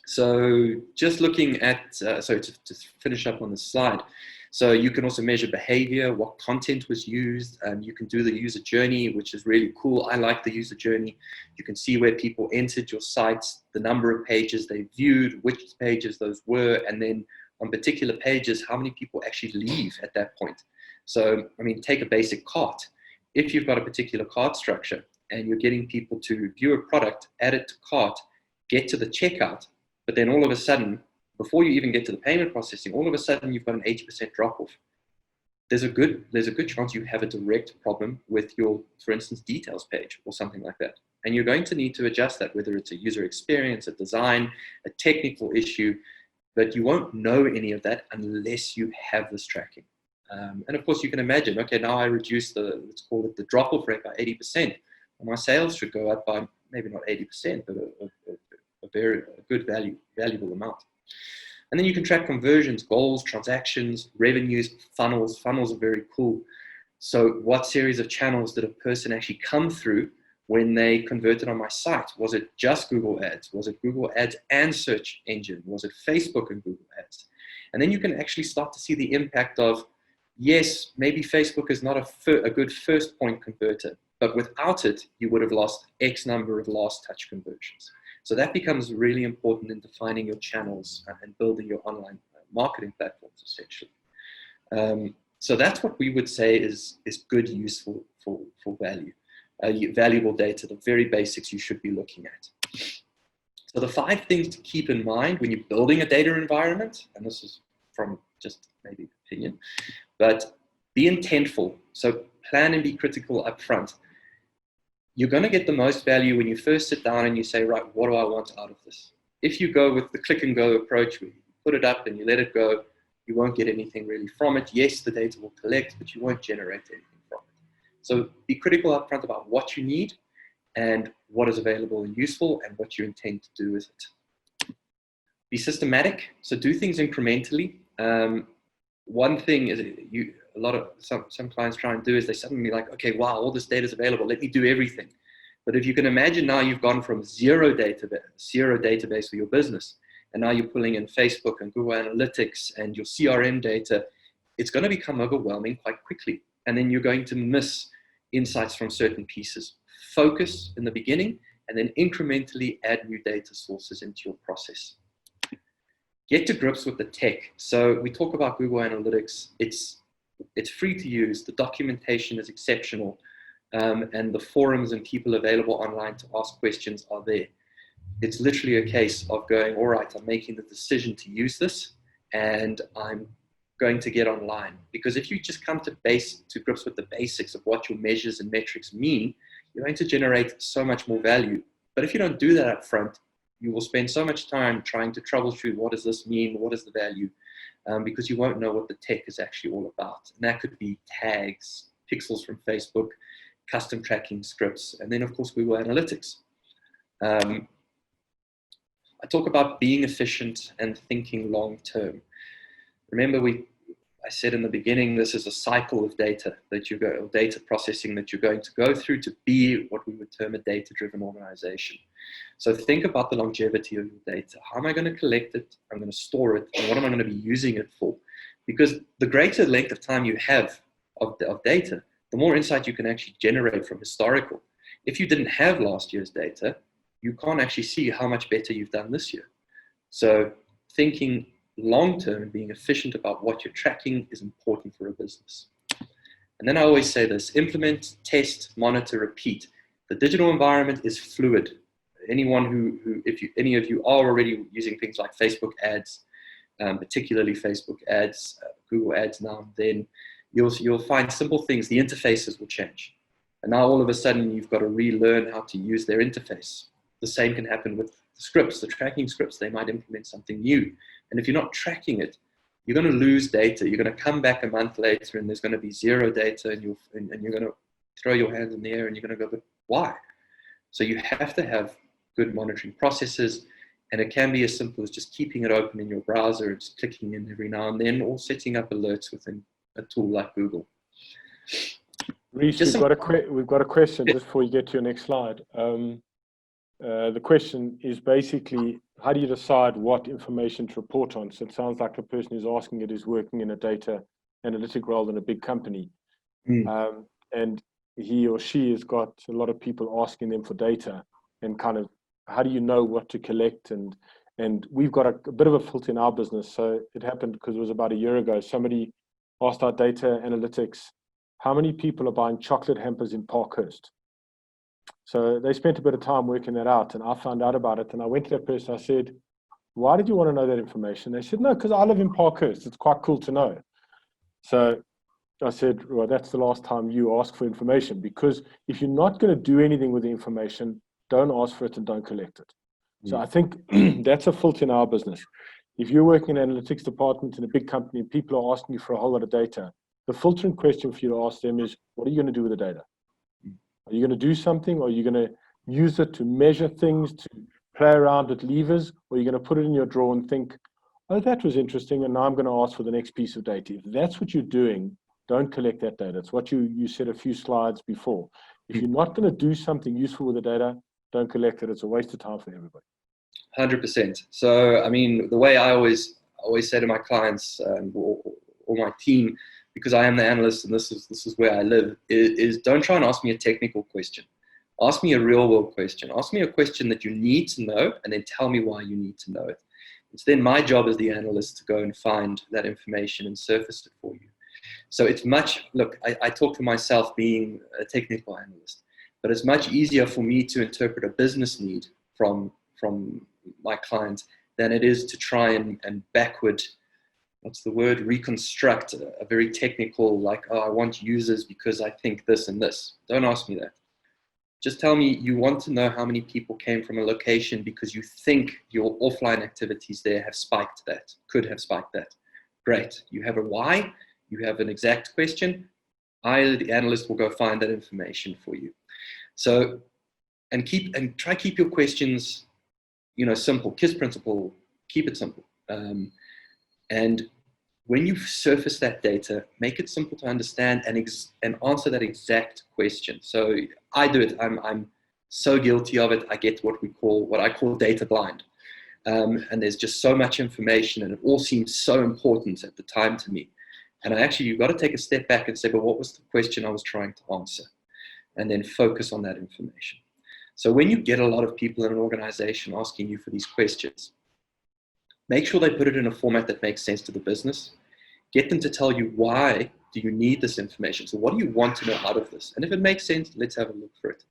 So just looking at, so to finish up on the slide, so you can also measure behavior, what content was used. You can do the user journey, which is really cool. I like the user journey. You can see where people entered your sites, the number of pages they viewed, which pages those were, and then on particular pages, how many people actually leave at that point. So, I mean, take a basic cart. If you've got a particular cart structure and you're getting people to view a product, add it to cart, get to the checkout, but then all of a sudden, before you even get to the payment processing, all of a sudden you've got an 80% drop off. There's a good chance you have a direct problem with your, for instance, details page or something like that. And you're going to need to adjust that, whether it's a user experience, a design, a technical issue, but you won't know any of that unless you have this tracking. And of course you can imagine, okay, now I reduce let's call it the drop off rate by 80%. And my sales should go up by maybe not 80%, but a very good valuable amount. And then you can track conversions, goals, transactions, revenues, funnels. Funnels are very cool. So what series of channels did a person actually come through when they converted on my site? Was it just Google Ads? Was it Google Ads and search engine? Was it Facebook and Google Ads? And then you can actually start to see the impact of, yes, maybe Facebook is not a good first point converter, but without it, you would have lost X number of last touch conversions. So that becomes really important in defining your channels and building your online marketing platforms, essentially. So that's what we would say is good use for value. Valuable data, the very basics you should be looking at. So the 5 things to keep in mind when you're building a data environment, and this is from just maybe opinion, but be intentful. So plan and be critical up front. You're going to get the most value when you first sit down and you say, right, what do I want out of this? If you go with the click and go approach, where you put it up and you let it go, you won't get anything really from it. Yes, the data will collect, but you won't generate anything from it. So be critical up front about what you need and what is available and useful and what you intend to do with it. Be systematic. So do things incrementally. One thing is some clients try and do is they suddenly like, okay, wow, all this data is available. Let me do everything. But if you can imagine now you've gone from zero database for your business, and now you're pulling in Facebook and Google Analytics and your CRM data, it's going to become overwhelming quite quickly. And then you're going to miss insights from certain pieces. Focus in the beginning and then incrementally add new data sources into your process. Get to grips with the tech. So we talk about Google Analytics. It's free to use. The documentation is exceptional. and the forums and people available online to ask questions are there. It's literally a case of going, all right, I'm making the decision to use this, and I'm going to get online. Because if you just come to grips with the basics of what your measures and metrics mean, you're going to generate so much more value. But if you don't do that up front, you will spend so much time trying to troubleshoot, what does this mean? What is the value? Because you won't know what the tech is actually all about. And that could be tags, pixels from Facebook, custom tracking scripts, and then of course Google Analytics. I talk about being efficient and thinking long-term. Remember, I said in the beginning, this is a cycle of data data processing that you're going to go through to be what we would term a data-driven organization. So think about the longevity of your data. How am I going to collect it? I'm going to store it, and what am I going to be using it for? Because the greater length of time you have of data, the more insight you can actually generate from historical. If you didn't have last year's data, you can't actually see how much better you've done this year. So thinking long-term and being efficient about what you're tracking is important for a business. And then I always say this: implement, test, monitor, repeat. The digital environment is fluid. Anyone any of you are already using things like Facebook ads, particularly Facebook ads, Google ads now and then, you'll find simple things. The interfaces will change. And now all of a sudden you've got to relearn how to use their interface. The same can happen with the scripts, the tracking scripts. They might implement something new. And if you're not tracking it, you're going to lose data. You're going to come back a month later and there's going to be zero data, and you're going to throw your hands in the air and you're going to go, but why? So you have to have good monitoring processes, and it can be as simple as just keeping it open in your browser and just clicking in every now and then, or setting up alerts within a tool like Google. Rhys, we've got a question just before you get to your next slide. The question is basically, how do you decide what information to report on? So it sounds like the person who's asking it is working in a data analytic role in a big company. And he or she has got a lot of people asking them for data, and kind of, how do you know what to collect? And we've got a bit of a filter in our business. So it happened because it was about a year ago. Somebody asked our data analytics, how many people are buying chocolate hampers in Parkhurst? So they spent a bit of time working that out, and I found out about it. And I went to that person, I said, why did you want to know that information? They said, no, because I live in Parkhurst. It's quite cool to know. So I said, well, that's the last time you ask for information, because if you're not going to do anything with the information, don't ask for it and don't collect it. So I think that's a filter in our business. If you're working in an analytics department in a big company and people are asking you for a whole lot of data, the filtering question for you to ask them is, what are you going to do with the data? Are you going to do something, or are you going to use it to measure things, to play around with levers, or are you going to put it in your drawer and think, oh, that was interesting, and now I'm going to ask for the next piece of data? If that's what you're doing, don't collect that data. It's what you said a few slides before. If you're not going to do something useful with the data, don't collect it. It's a waste of time for everybody. 100%. So, I mean, the way I always say to my clients or my team, because I am the analyst and this is where I live, is don't try and ask me a technical question. Ask me a real world question. Ask me a question that you need to know, and then tell me why you need to know it. It's then my job as the analyst to go and find that information and surface it for you. So it's look, I talk to myself being a technical analyst, but it's much easier for me to interpret a business need from my clients than it is to try and backward, reconstruct a very technical, like, oh, I want users because I think this and this. Don't ask me that. Just tell me you want to know how many people came from a location because you think your offline activities there could have spiked that. Great. You have a why, you have an exact question. I, the analyst, will go find that information for you. So, and try keep your questions, simple. KISS principle, keep it simple. And when you surface that data, make it simple to understand and answer that exact question. So I do it. I'm so guilty of it. I get what I call data blind. And there's just so much information, and it all seems so important at the time to me. And you've got to take a step back and say, but what was the question I was trying to answer? And then focus on that information. So when you get a lot of people in an organization asking you for these questions, make sure they put it in a format that makes sense to the business. Get them to tell you why Do you need this information? So what do you want to know out of this? And if it makes sense, let's have a look for it.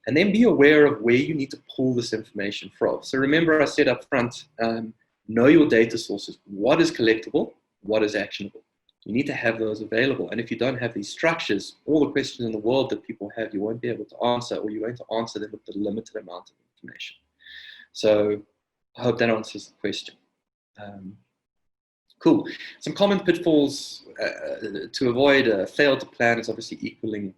And then be aware of where you need to pull this information from. So remember I said up front, know your data sources. What is collectible? What is actionable? You need to have those available. And if you don't have these structures, all the questions in the world that people have, you won't be able to answer, or you're going to answer them with the limited amount of information. So I hope that answers the question. Cool. Some common pitfalls to avoid. Fail to plan is obviously equaling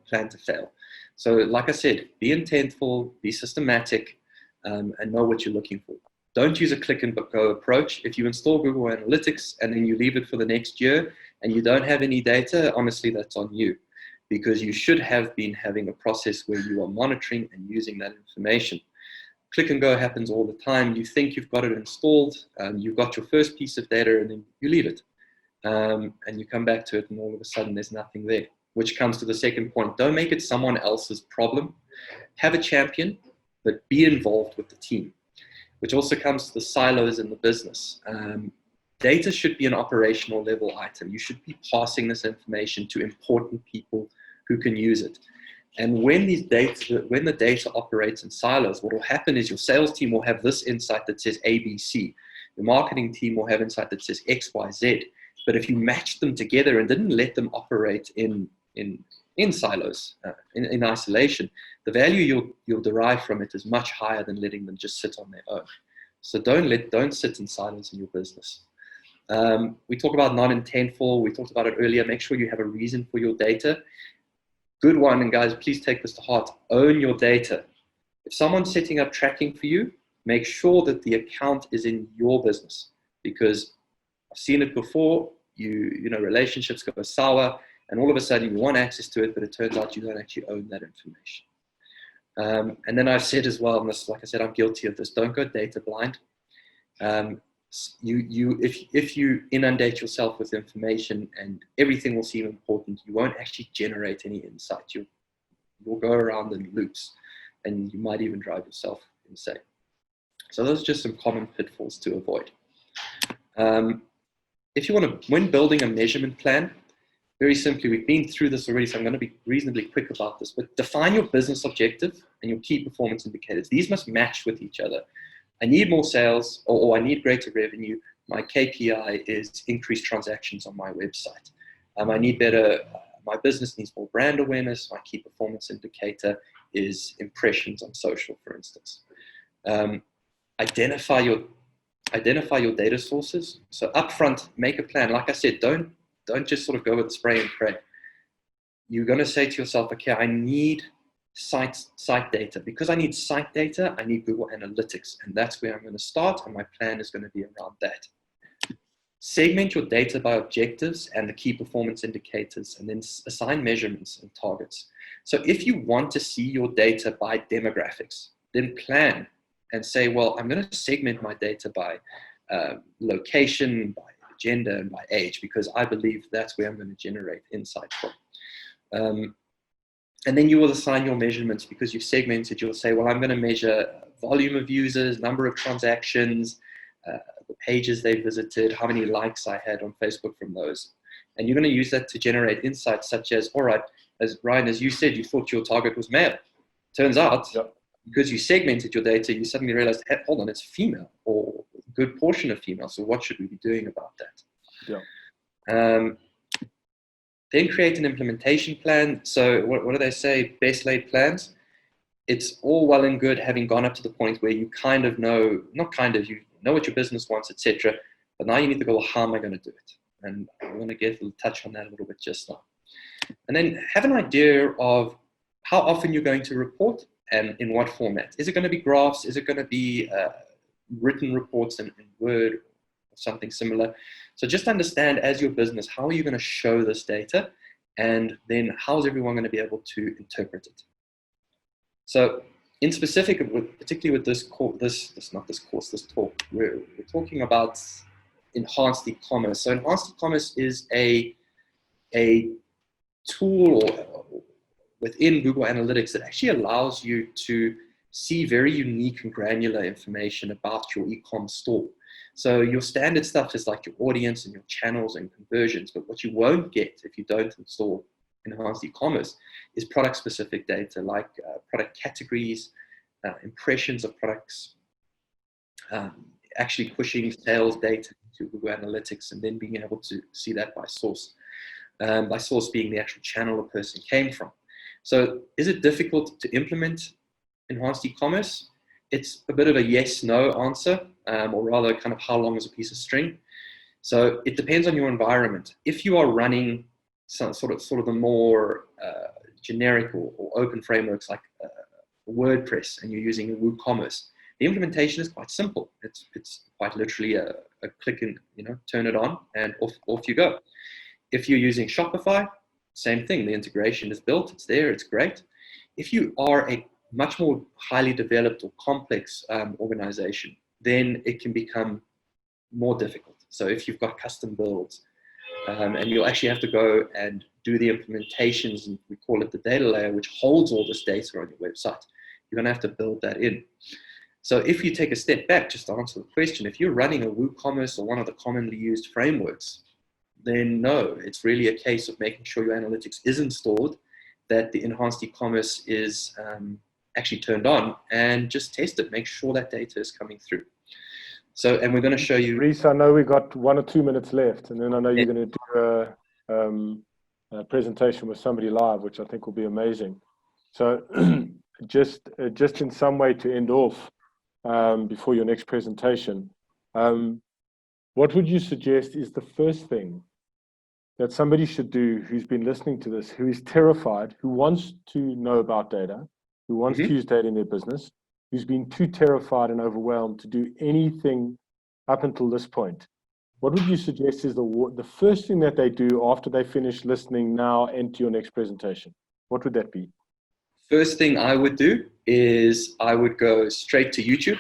plan to fail. So like I said, be intentful, be systematic, and know what you're looking for. Don't use a click and go approach. If you install Google Analytics and then you leave it for the next year and you don't have any data, honestly, that's on you, because you should have been having a process where you are monitoring and using that information. Click and go happens all the time. You think you've got it installed, you've got your first piece of data, and then you leave it. And you come back to it and all of a sudden there's nothing there, which comes to the second point. Don't make it someone else's problem. Have a champion, but be involved with the team, which also comes to the silos in the business. Data should be an operational level item. You should be passing this information to important people who can use it. And when the data operates in silos, what will happen is your sales team will have this insight that says ABC. Your marketing team will have insight that says XYZ. But if you match them together and didn't let them operate in silos, in isolation, the value you'll derive from it is much higher than letting them just sit on their own. So don't sit in silos in your business. We talk about non-intentful. We talked about it earlier. Make sure you have a reason for your data. Good one, and guys, please take this to heart. Own your data. If someone's setting up tracking for you, make sure that the account is in your business, because I've seen it before. You know, relationships go sour, and all of a sudden you want access to it, but it turns out you don't actually own that information. And then I've said as well, and this, like I said, I'm guilty of this. Don't go data blind. If you inundate yourself with information and everything will seem important, you won't actually generate any insight. You'll go around in loops, and you might even drive yourself insane. So those are just some common pitfalls to avoid. If you want to, when building a measurement plan, very simply, we've been through this already, so I'm going to be reasonably quick about this, but define your business objective and your key performance indicators. These must match with each other. I need more sales, or I need greater revenue. My KPI is increased transactions on my website. I need better, my business needs more brand awareness. My key performance indicator is impressions on social, for instance. Identify your data sources. So upfront, make a plan. Like I said, don't just sort of go with spray and pray. You're going to say to yourself, okay, I need site data. Because I need site data, I need Google Analytics, and that's where I'm going to start, and my plan is going to be around that. Segment your data by objectives and the key performance indicators, and then assign measurements and targets. So if you want to see your data by demographics, then plan and say, well, I'm going to segment my data by location, by gender, and by age, because I believe that's where I'm going to generate insight from. And then you will assign your measurements because you've segmented. You'll say, well, I'm going to measure volume of users, number of transactions, the pages they visited, how many likes I had on Facebook from those. And you're going to use that to generate insights such as, all right, as Ryan, as you said, you thought your target was male. Turns out, because you segmented your data, you suddenly realized, hey, hold on, it's female, or a good portion of female. So what should we be doing about that? Then create an implementation plan. So what do they say? Best laid plans. It's all well and good having gone up to the point where you kind of know, you know what your business wants, etc. But now you need to go, well, how am I going to do it? And I'm going to touch on that a little bit just now. And then have an idea of how often you're going to report and in what format. Is it going to be graphs? Is it going to be written reports in Word or something similar? So just understand as your business, how are you going to show this data? And then how is everyone going to be able to interpret it? So in specific, particularly with this talk, we're talking about enhanced e-commerce. So enhanced e-commerce is a tool within Google Analytics that actually allows you to see very unique and granular information about your e-com store. So your standard stuff is like your audience and your channels and conversions. But what you won't get if you don't install enhanced e-commerce is product-specific data like product categories, impressions of products, actually pushing sales data to Google Analytics and then being able to see that by source being the actual channel a person came from. So is it difficult to implement enhanced e-commerce? It's a bit of a yes-no answer, or rather kind of how long is a piece of string. So it depends on your environment. If you are running some sort of the more generic or open frameworks like WordPress and you're using WooCommerce, the implementation is quite simple. It's quite literally a click and turn it on and off you go. If you're using Shopify, same thing. The integration is built. It's there. It's great. If you are a much more highly developed or complex organization, then it can become more difficult. So if you've got custom builds and you'll actually have to go and do the implementations, and we call it the data layer, which holds all this data on your website, you're going to have to build that in. So if you take a step back, just to answer the question, if you're running a WooCommerce or one of the commonly used frameworks, then no, it's really a case of making sure your analytics is installed, that the enhanced e-commerce is actually turned on, and just test it, make sure that data is coming through. So, and we're going to show you. Rhys, I know we got 1 or 2 minutes left, and then I know you're going to do a presentation with somebody live, which I think will be amazing. So just in some way to end off before your next presentation, what would you suggest is the first thing that somebody should do who's been listening to this, who is terrified, who wants to know about data, who wants to use data in their business, who's been too terrified and overwhelmed to do anything up until this point? What would you suggest is the first thing that they do after they finish listening now and to your next presentation? What would that be? First thing I would do is I would go straight to YouTube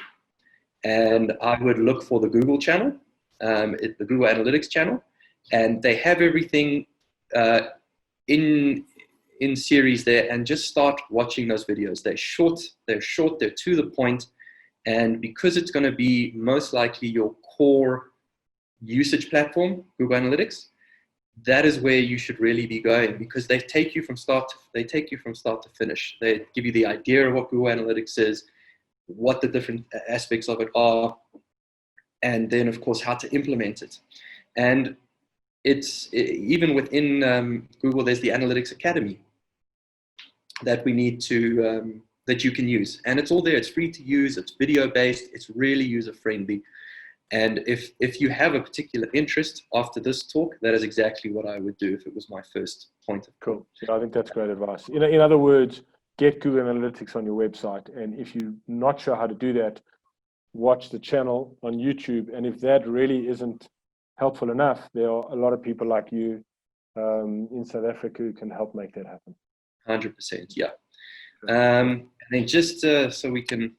and I would look for the Google channel, the Google Analytics channel, and they have everything in series there, and just start watching those videos. They're short, they're to the point, and because it's going to be most likely your core usage platform, Google Analytics, that is where you should really be going, because they take you from start to finish. They give you the idea of what Google Analytics is, what the different aspects of it are, and then of course how to implement it. And even within Google, there's the Analytics Academy that we need to that you can use, and it's all there. It's free to use. It's video based. It's really user friendly. And if you have a particular interest after this talk, that is exactly what I would do if it was my first point of call. Cool. Yeah, I think that's great advice. In other words, get Google Analytics on your website, and if you're not sure how to do that, watch the channel on YouTube. And if that really isn't helpful enough, there are a lot of people like you in South Africa who can help make that happen. 100%, yeah. And then just so we can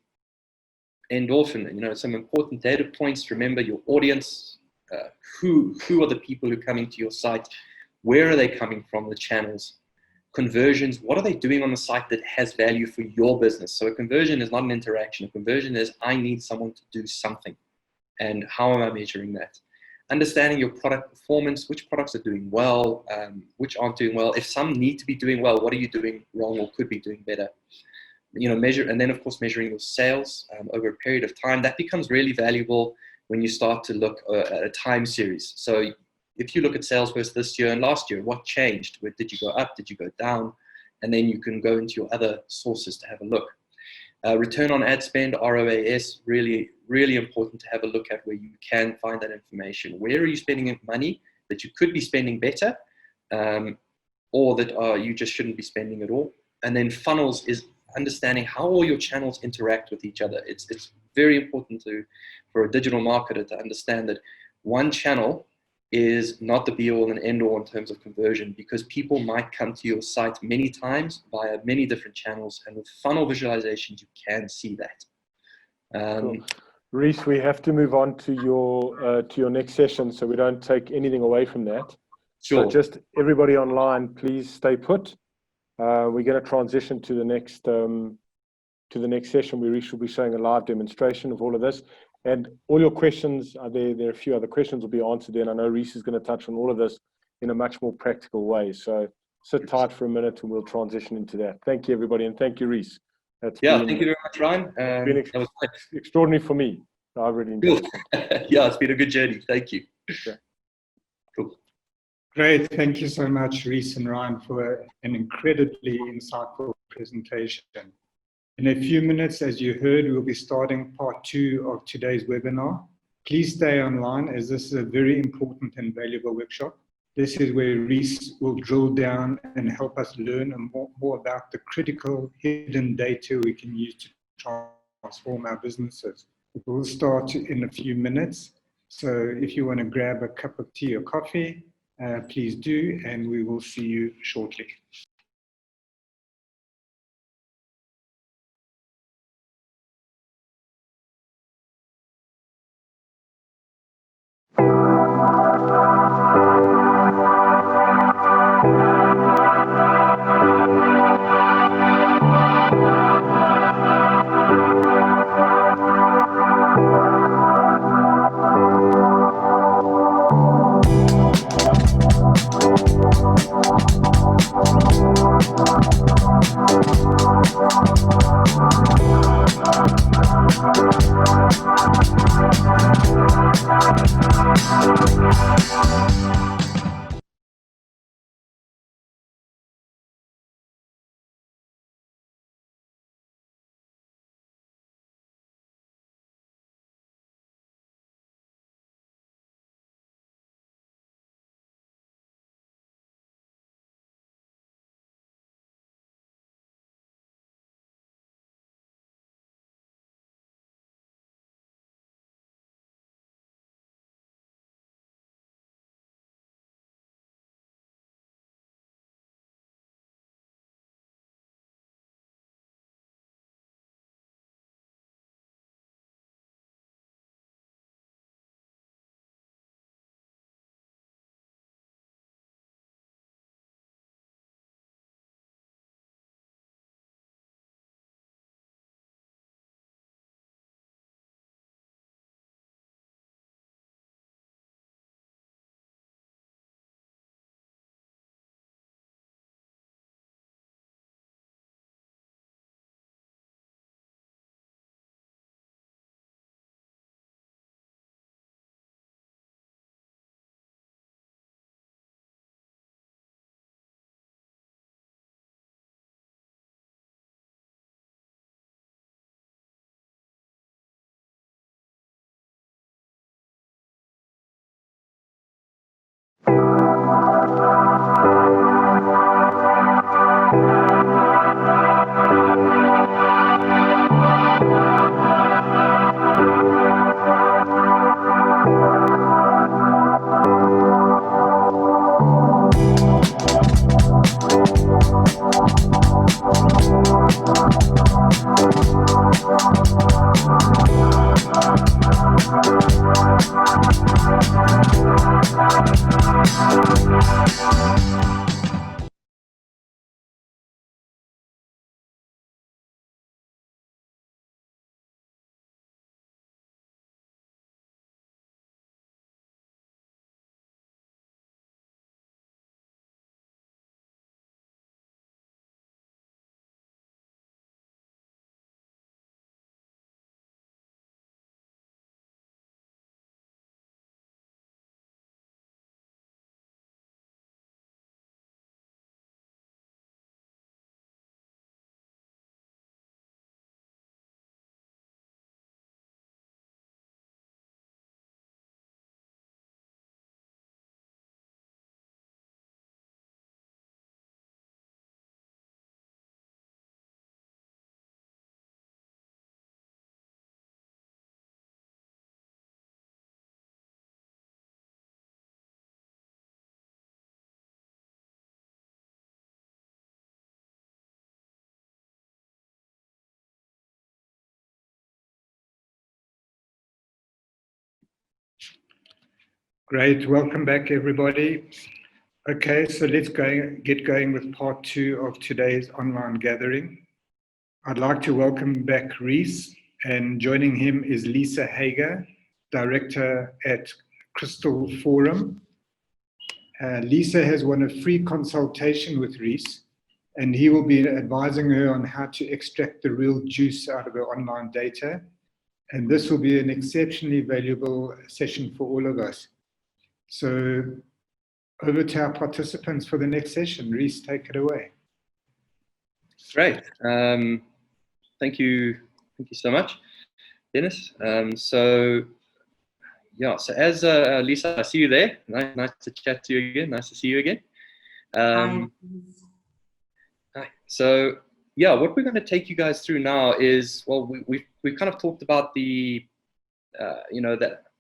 end off, and some important data points. Remember your audience. Who are the people who are coming to your site? Where are they coming from? The channels, conversions. What are they doing on the site that has value for your business? So a conversion is not an interaction. A conversion is I need someone to do something, and how am I measuring that? Understanding your product performance, which products are doing well, which aren't doing well. If some need to be doing well, what are you doing wrong or could be doing better? Measure, and then of course measuring your sales over a period of time. That becomes really valuable when you start to look at a time series. So if you look at sales versus this year and last year, what changed? Where did you go up? Did you go down? And then you can go into your other sources to have a look. Return on ad spend, ROAS, really, really important to have a look at where you can find that information. Where are you spending money that you could be spending better, or that you just shouldn't be spending at all? And then funnels is understanding how all your channels interact with each other. It's very important for a digital marketer to understand that one channel is not the be-all and end-all in terms of conversion, because people might come to your site many times via many different channels, and with funnel visualizations, you can see that. Cool. Rhys, we have to move on to your next session, so we don't take anything away from that. Sure. So just everybody online, please stay put. We're going to transition to the next session where Rhys will be showing a live demonstration of all of this. And all your questions, there are a few other questions will be answered then. I know Rhys is going to touch on all of this in a much more practical way. So sit tight for a minute and we'll transition into that. Thank you, everybody. And thank you, Rhys. Thank you very much, Ryan. That was extraordinary for me. I've really enjoyed it. Yeah, it's been a good journey. Thank you. Yeah. Cool. Great. Thank you so much, Rhys and Ryan, for an incredibly insightful presentation. In a few minutes, as you heard, we'll be starting part 2 of today's webinar. Please stay online, as this is a very important and valuable workshop. This is where Rhys will drill down and help us learn more about the critical hidden data we can use to transform our businesses. We'll start in a few minutes. So if you want to grab a cup of tea or coffee, please do, and we will see you shortly. Great, welcome back everybody. Okay, so let's get going with part 2 of today's online gathering. I'd like to welcome back Rhys And joining him is Lisa Hager, Director at Crystal Forum. Lisa has won a free consultation with Rhys, and he will be advising her on how to extract the real juice out of her online data. And this will be an exceptionally valuable session for all of us. So over to our participants for the next session. Rhys, take it away. Great. Thank you so much, Dennis. So as Lisa, I see you there. Nice to chat to you again. Nice to see you again. Hi. So what we're going to take you guys through now is, well, we've kind of talked about the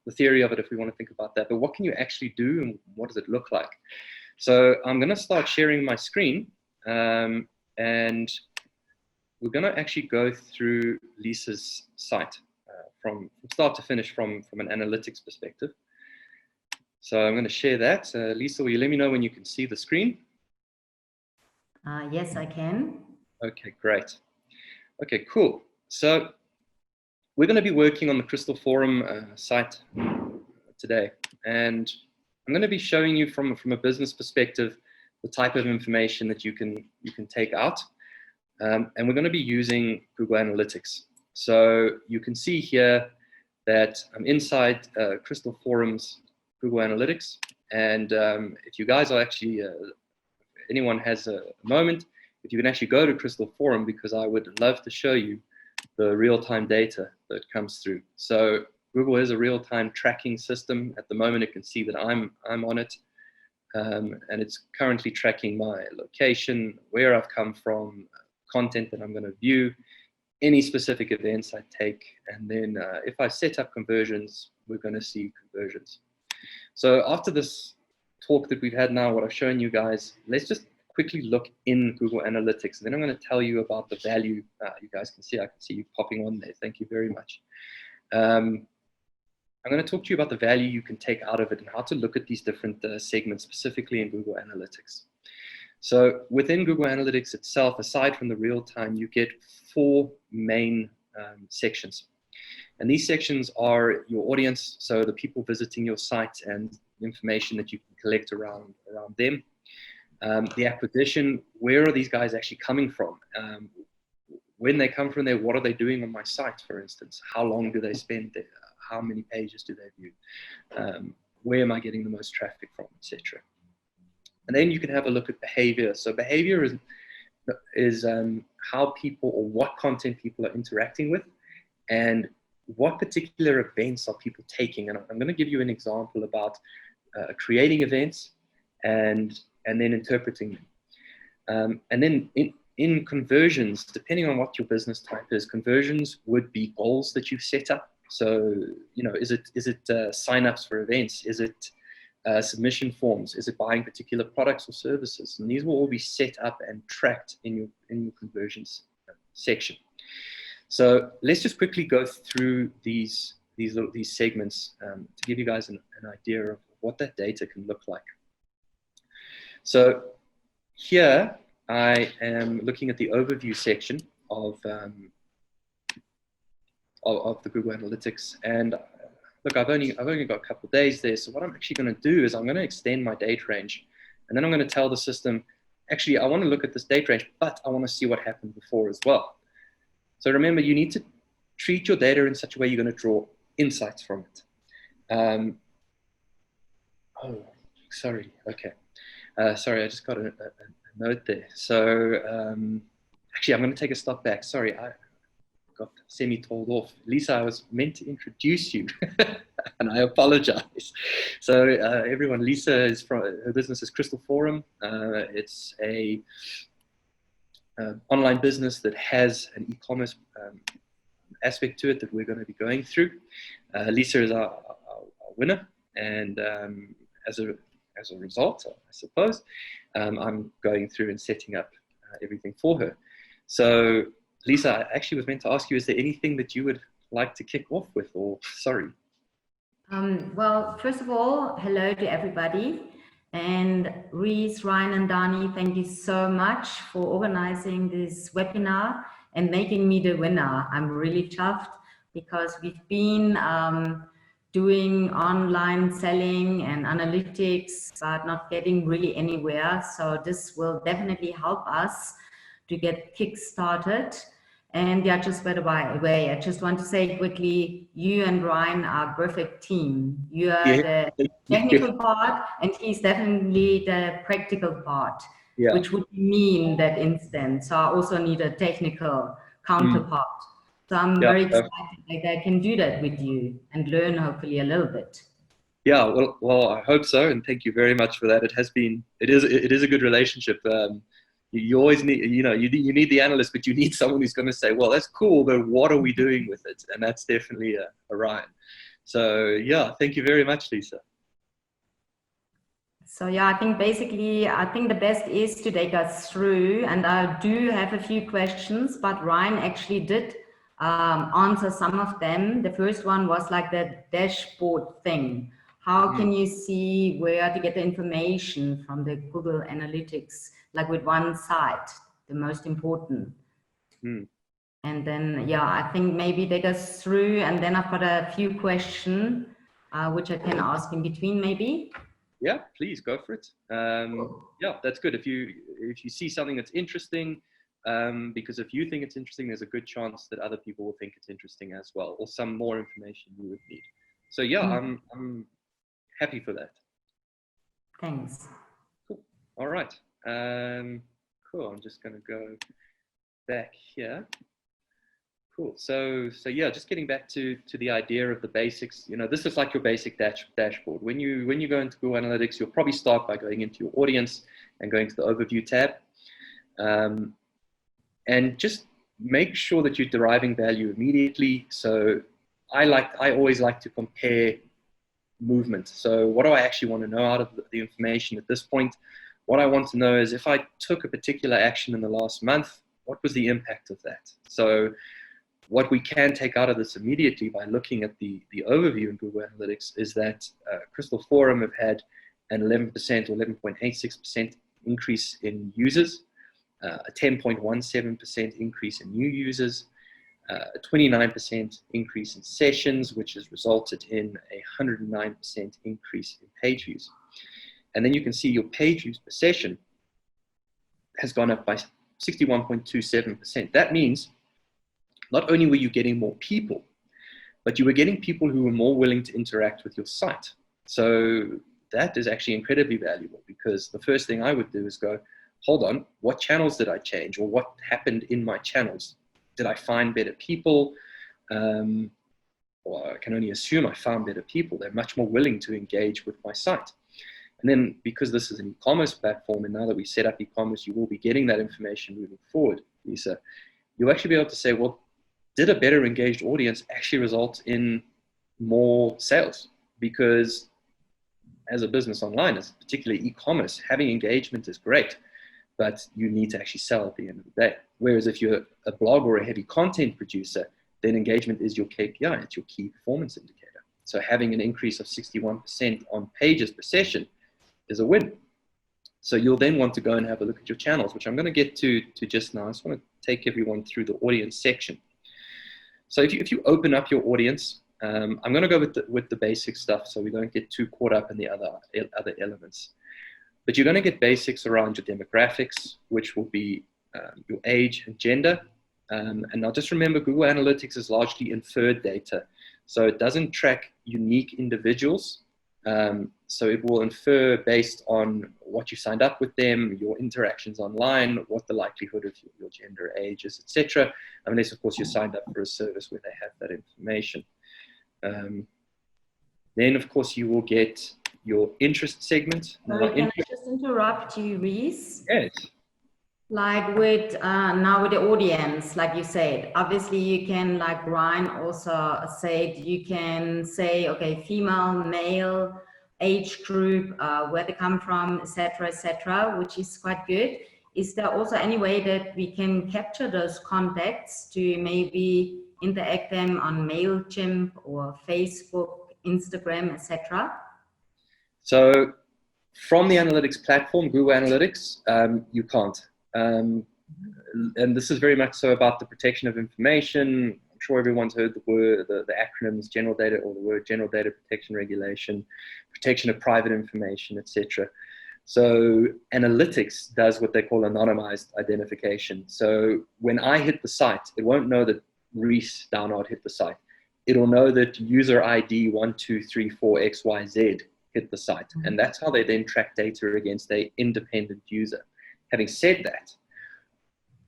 the theory of it, if we want to think about that, but what can you actually do and what does it look like? So I'm going to start sharing my screen, and we're going to actually go through Lisa's site from start to finish from an analytics perspective. So I'm going to share that. Lisa, will you let me know when you can see the screen? Yes, I can. Okay, great. Okay, cool. So we're going to be working on the Crystal Forum site today, and I'm going to be showing you from a business perspective the type of information that you can take out, and we're going to be using Google Analytics. So you can see here that I'm inside Crystal Forum's Google Analytics, and if you guys are actually, anyone has a moment, if you can actually go to Crystal Forum, because I would love to show you the real-time data that comes through. So Google is a real-time tracking system. At the moment, it can see that I'm on it, and it's currently tracking my location, where I've come from, content that I'm going to view, any specific events I take, and then if I set up conversions, we're going to see conversions. So after this talk that we've had now, what I've shown you guys, let's just quickly look in Google Analytics, and then I'm going to tell you about the value. You guys can see, I can see you popping on there. Thank you very much. I'm going to talk to you about the value you can take out of it and how to look at these different segments, specifically in Google Analytics. So within Google Analytics itself, aside from the real time, you get 4 main sections. And these sections are your audience, so the people visiting your site and information that you can collect around them. The acquisition, where are these guys actually coming from? When they come from there, what are they doing on my site, for instance? How long do they spend there? How many pages do they view? Where am I getting the most traffic from, etc. And then you can have a look at behavior. So behavior is how people, or what content people are interacting with, and what particular events are people taking. And I'm going to give you an example about creating events and then interpreting them. And then in conversions, depending on what your business type is, conversions would be goals that you've set up. So, is it sign-ups for events? Is it submission forms? Is it buying particular products or services? And these will all be set up and tracked in your conversions section. So let's just quickly go through these segments to give you guys an idea of what that data can look like. So here I am looking at the overview section of the Google Analytics, and look, I've only got a couple of days there. So what I'm actually going to do is I'm going to extend my date range, and then I'm going to tell the system, actually, I want to look at this date range, but I want to see what happened before as well. So remember, you need to treat your data in such a way you're going to draw insights from it. Oh, sorry. Okay. Sorry, I just got a note there. So actually, I'm going to take a step back. Sorry, I got semi-told off. Lisa, I was meant to introduce you, and I apologize. So everyone, Lisa is her business is Crystal Forum. It's a online business that has an e-commerce aspect to it that we're going to be going through. Lisa is our winner, and as a result, I suppose, I'm going through and setting up everything for her. So, Lisa, I actually was meant to ask you, is there anything that you would like to kick off with, or sorry? Well, first of all, hello to everybody. And Rhys, Ryan, and Dani, thank you so much for organizing this webinar and making me the winner. I'm really chuffed. because we've been doing online selling and analytics, but not getting really anywhere. So this will definitely help us to get kick-started. And yeah, just by the way, I just want to say quickly, you and Ryan are a perfect team. You are the technical part, and he's definitely the practical part, which would mean that instant. So I also need a technical counterpart. So I'm very excited that I can do that with you and learn hopefully a little bit. Yeah, well, I hope so, and thank you very much for that. It is a good relationship. You always need, you need the analyst, but you need someone who's going to say, well, that's cool, but what are we doing with it? And that's definitely a Ryan. So yeah, thank you very much, Lisa. So yeah, I think the best is to take us through, and I do have a few questions, but Ryan actually did answer some of them. The first one was like the dashboard thing. How can you see where to get the information from the Google Analytics, like with one site, the most important? And then, yeah, I think maybe take us through, and then I've got a few questions, which I can ask in between maybe. Yeah, please go for it. Yeah, that's good. If you see something that's interesting, because if you think it's interesting, there's a good chance that other people will think it's interesting as well, or some more information you would need. So yeah, I'm happy for that. Thanks. Cool. All right. Cool. I'm just going to go back here. Cool. So yeah, just getting back to the idea of the basics. This is like your basic dashboard. When you go into Google Analytics, you'll probably start by going into your audience and going to the overview tab, and just make sure that you're deriving value immediately. So I always like to compare movement. So what do I actually want to know out of the information at this point? What I want to know is if I took a particular action in the last month, what was the impact of that? So what we can take out of this immediately by looking at the overview in Google Analytics is that Crystal Forum have had an 11% or 11.86% increase in users, a 10.17% increase in new users, a 29% increase in sessions, which has resulted in a 109% increase in page views. And then you can see your page views per session has gone up by 61.27%. That means not only were you getting more people, but you were getting people who were more willing to interact with your site. So that is actually incredibly valuable, because the first thing I would do is go, hold on, what channels did I change, or what happened in my channels? Did I find better people? Or I can only assume I found better people. They're much more willing to engage with my site. And then because this is an e-commerce platform, and now that we set up e-commerce, you will be getting that information moving forward, Lisa. You'll actually be able to say, well, did a better engaged audience actually result in more sales? Because as a business online, as particularly e-commerce, having engagement is great, but you need to actually sell at the end of the day. Whereas if you're a blog or a heavy content producer, then engagement is your KPI, it's your key performance indicator. So having an increase of 61% on pages per session is a win. So you'll then want to go and have a look at your channels, which I'm going to get to just now. I just want to take everyone through the audience section. So if you open up your audience, I'm going to go with the basic stuff so we don't get too caught up in the other elements. But you're going to get basics around your demographics, which will be your age and gender. And now just remember, Google Analytics is largely inferred data. So it doesn't track unique individuals. So it will infer based on what you signed up with them, your interactions online, what the likelihood of your gender, age is, etc. Unless, of course, you signed up for a service where they have that information. Then, of course, you will get your interest segment. Sorry, can I just interrupt you, Rhys? Yes. Like with now with the audience, like you said, obviously you can, like Ryan also said, you can say, okay, female, male, age group, where they come from, etc., which is quite good. Is there also any way that we can capture those contacts to maybe interact them on MailChimp or Facebook, Instagram, etc.? So from the analytics platform, Google Analytics, you can't. And this is very much so about the protection of information. I'm sure everyone's heard the word, the acronyms, general data, or the word general data protection regulation, protection of private information, etc. So analytics does what they call anonymized identification. So when I hit the site, it won't know that Rhys Downard hit the site. It'll know that user ID 1234XYZ hit the site. And that's how they then track data against an independent user. Having said that,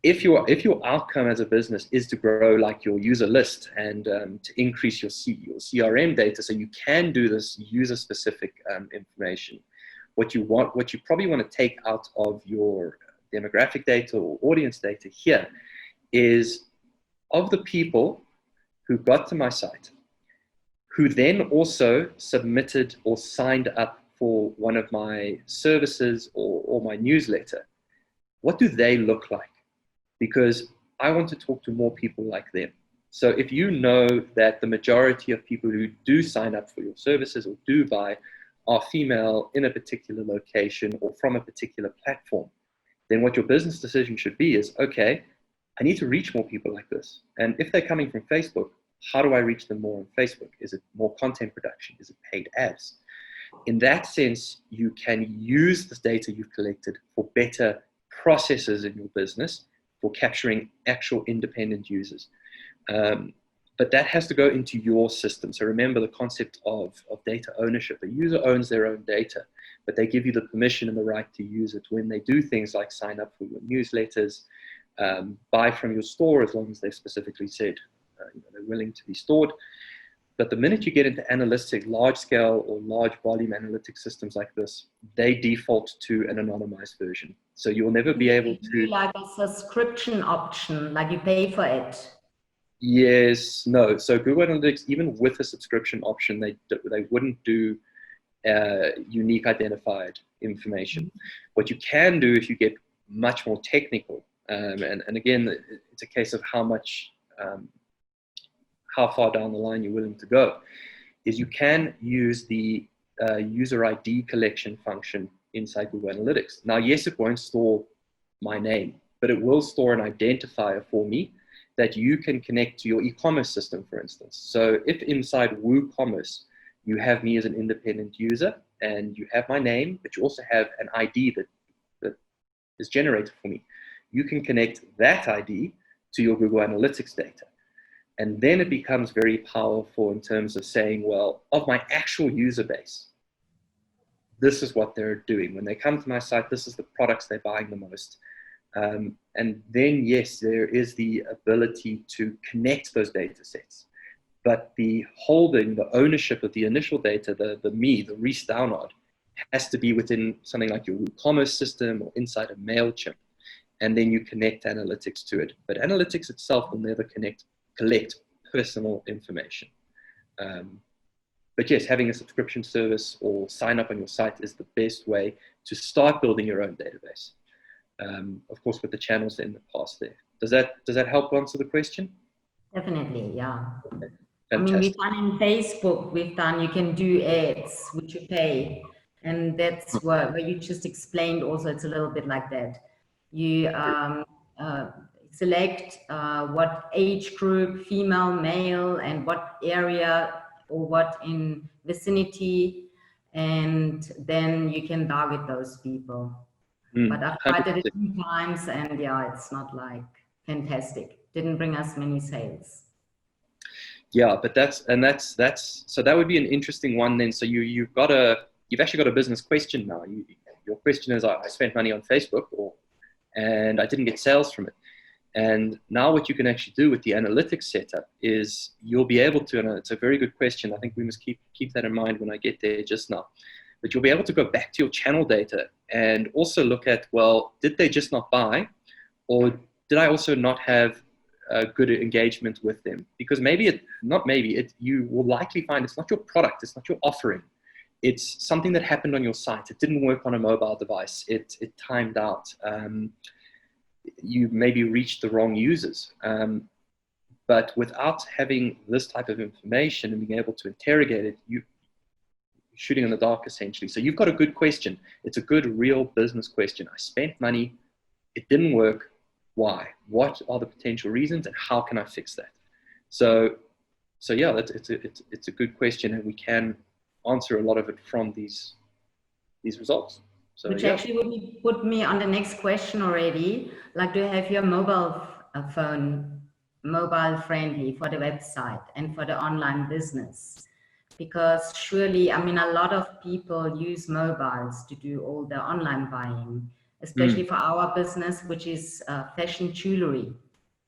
if your outcome as a business is to grow like your user list and to increase your CRM data, so you can do this user-specific information, what you probably want to take out of your demographic data or audience data here is of the people who got to my site, who then also submitted or signed up for one of my services or my newsletter. What do they look like? Because I want to talk to more people like them. So if you know that the majority of people who do sign up for your services or do buy are female in a particular location or from a particular platform, then what your business decision should be is, okay, I need to reach more people like this. And if they're coming from Facebook, how do I reach them more on Facebook? Is it more content production? Is it paid ads? In that sense, you can use this data you've collected for better processes in your business for capturing actual independent users. But that has to go into your system. So remember the concept of data ownership. The user owns their own data, but they give you the permission and the right to use it when they do things like sign up for your newsletters, buy from your store as long as they've specifically said they're willing to be stored. But the minute you get into analytic, large scale or large volume analytic systems like this, they default to an anonymized version. So you'll never be able to... Like a subscription option, like you pay for it. Yes, no. So Google Analytics, even with a subscription option, they wouldn't do unique identified information. What you can do if you get much more technical, and again, it's a case of how far down the line you're willing to go, is you can use the user ID collection function inside Google Analytics. Now, yes, it won't store my name, but it will store an identifier for me that you can connect to your e-commerce system, for instance. So if inside WooCommerce, you have me as an independent user and you have my name, but you also have an ID that is generated for me, you can connect that ID to your Google Analytics data. And then it becomes very powerful in terms of saying, well, of my actual user base, this is what they're doing. When they come to my site, this is the products they're buying the most. And then, yes, there is the ability to connect those data sets. But the holding, the ownership of the initial data, the Rhys Downard, has to be within something like your WooCommerce system or inside a MailChimp. And then you connect analytics to it. But analytics itself will never collect personal information. But yes, having a subscription service or sign up on your site is the best way to start building your own database. Of course, with the channels in the past there. Does that help answer the question? Definitely, yeah. Okay. I mean, Fantastic. we've done in Facebook, you can do ads, which you pay. And that's where you just explained also, it's a little bit like that. You select what age group, female, male, and what area or what in vicinity, and then you can target those people. But I've tried it a few times and yeah, it's not like fantastic. Didn't bring us many sales. Yeah, but so that would be an interesting one then. So you've actually got a business question now. Your question is, I spent money on Facebook and I didn't get sales from it. And now what you can actually do with the analytics setup is you'll be able to, and it's a very good question. I think we must keep that in mind when I get there just now. But you'll be able to go back to your channel data and also look at, well, did they just not buy? Or did I also not have good engagement with them? Because you will likely find it's not your product, it's not your offering. It's something that happened on your site. It didn't work on a mobile device. It timed out. You maybe reached the wrong users. But without having this type of information and being able to interrogate it, you're shooting in the dark essentially. So you've got a good question. It's a good, real business question. I spent money, it didn't work. Why? What are the potential reasons and how can I fix that? So yeah, it's a good question, and we can answer a lot of it from these results. So, Which yeah. actually would put me on the next question already. Like, do you have your mobile phone mobile friendly for the website and for the online business? Because surely, I mean, a lot of people use mobiles to do all the online buying, especially for our business, which is fashion jewelry.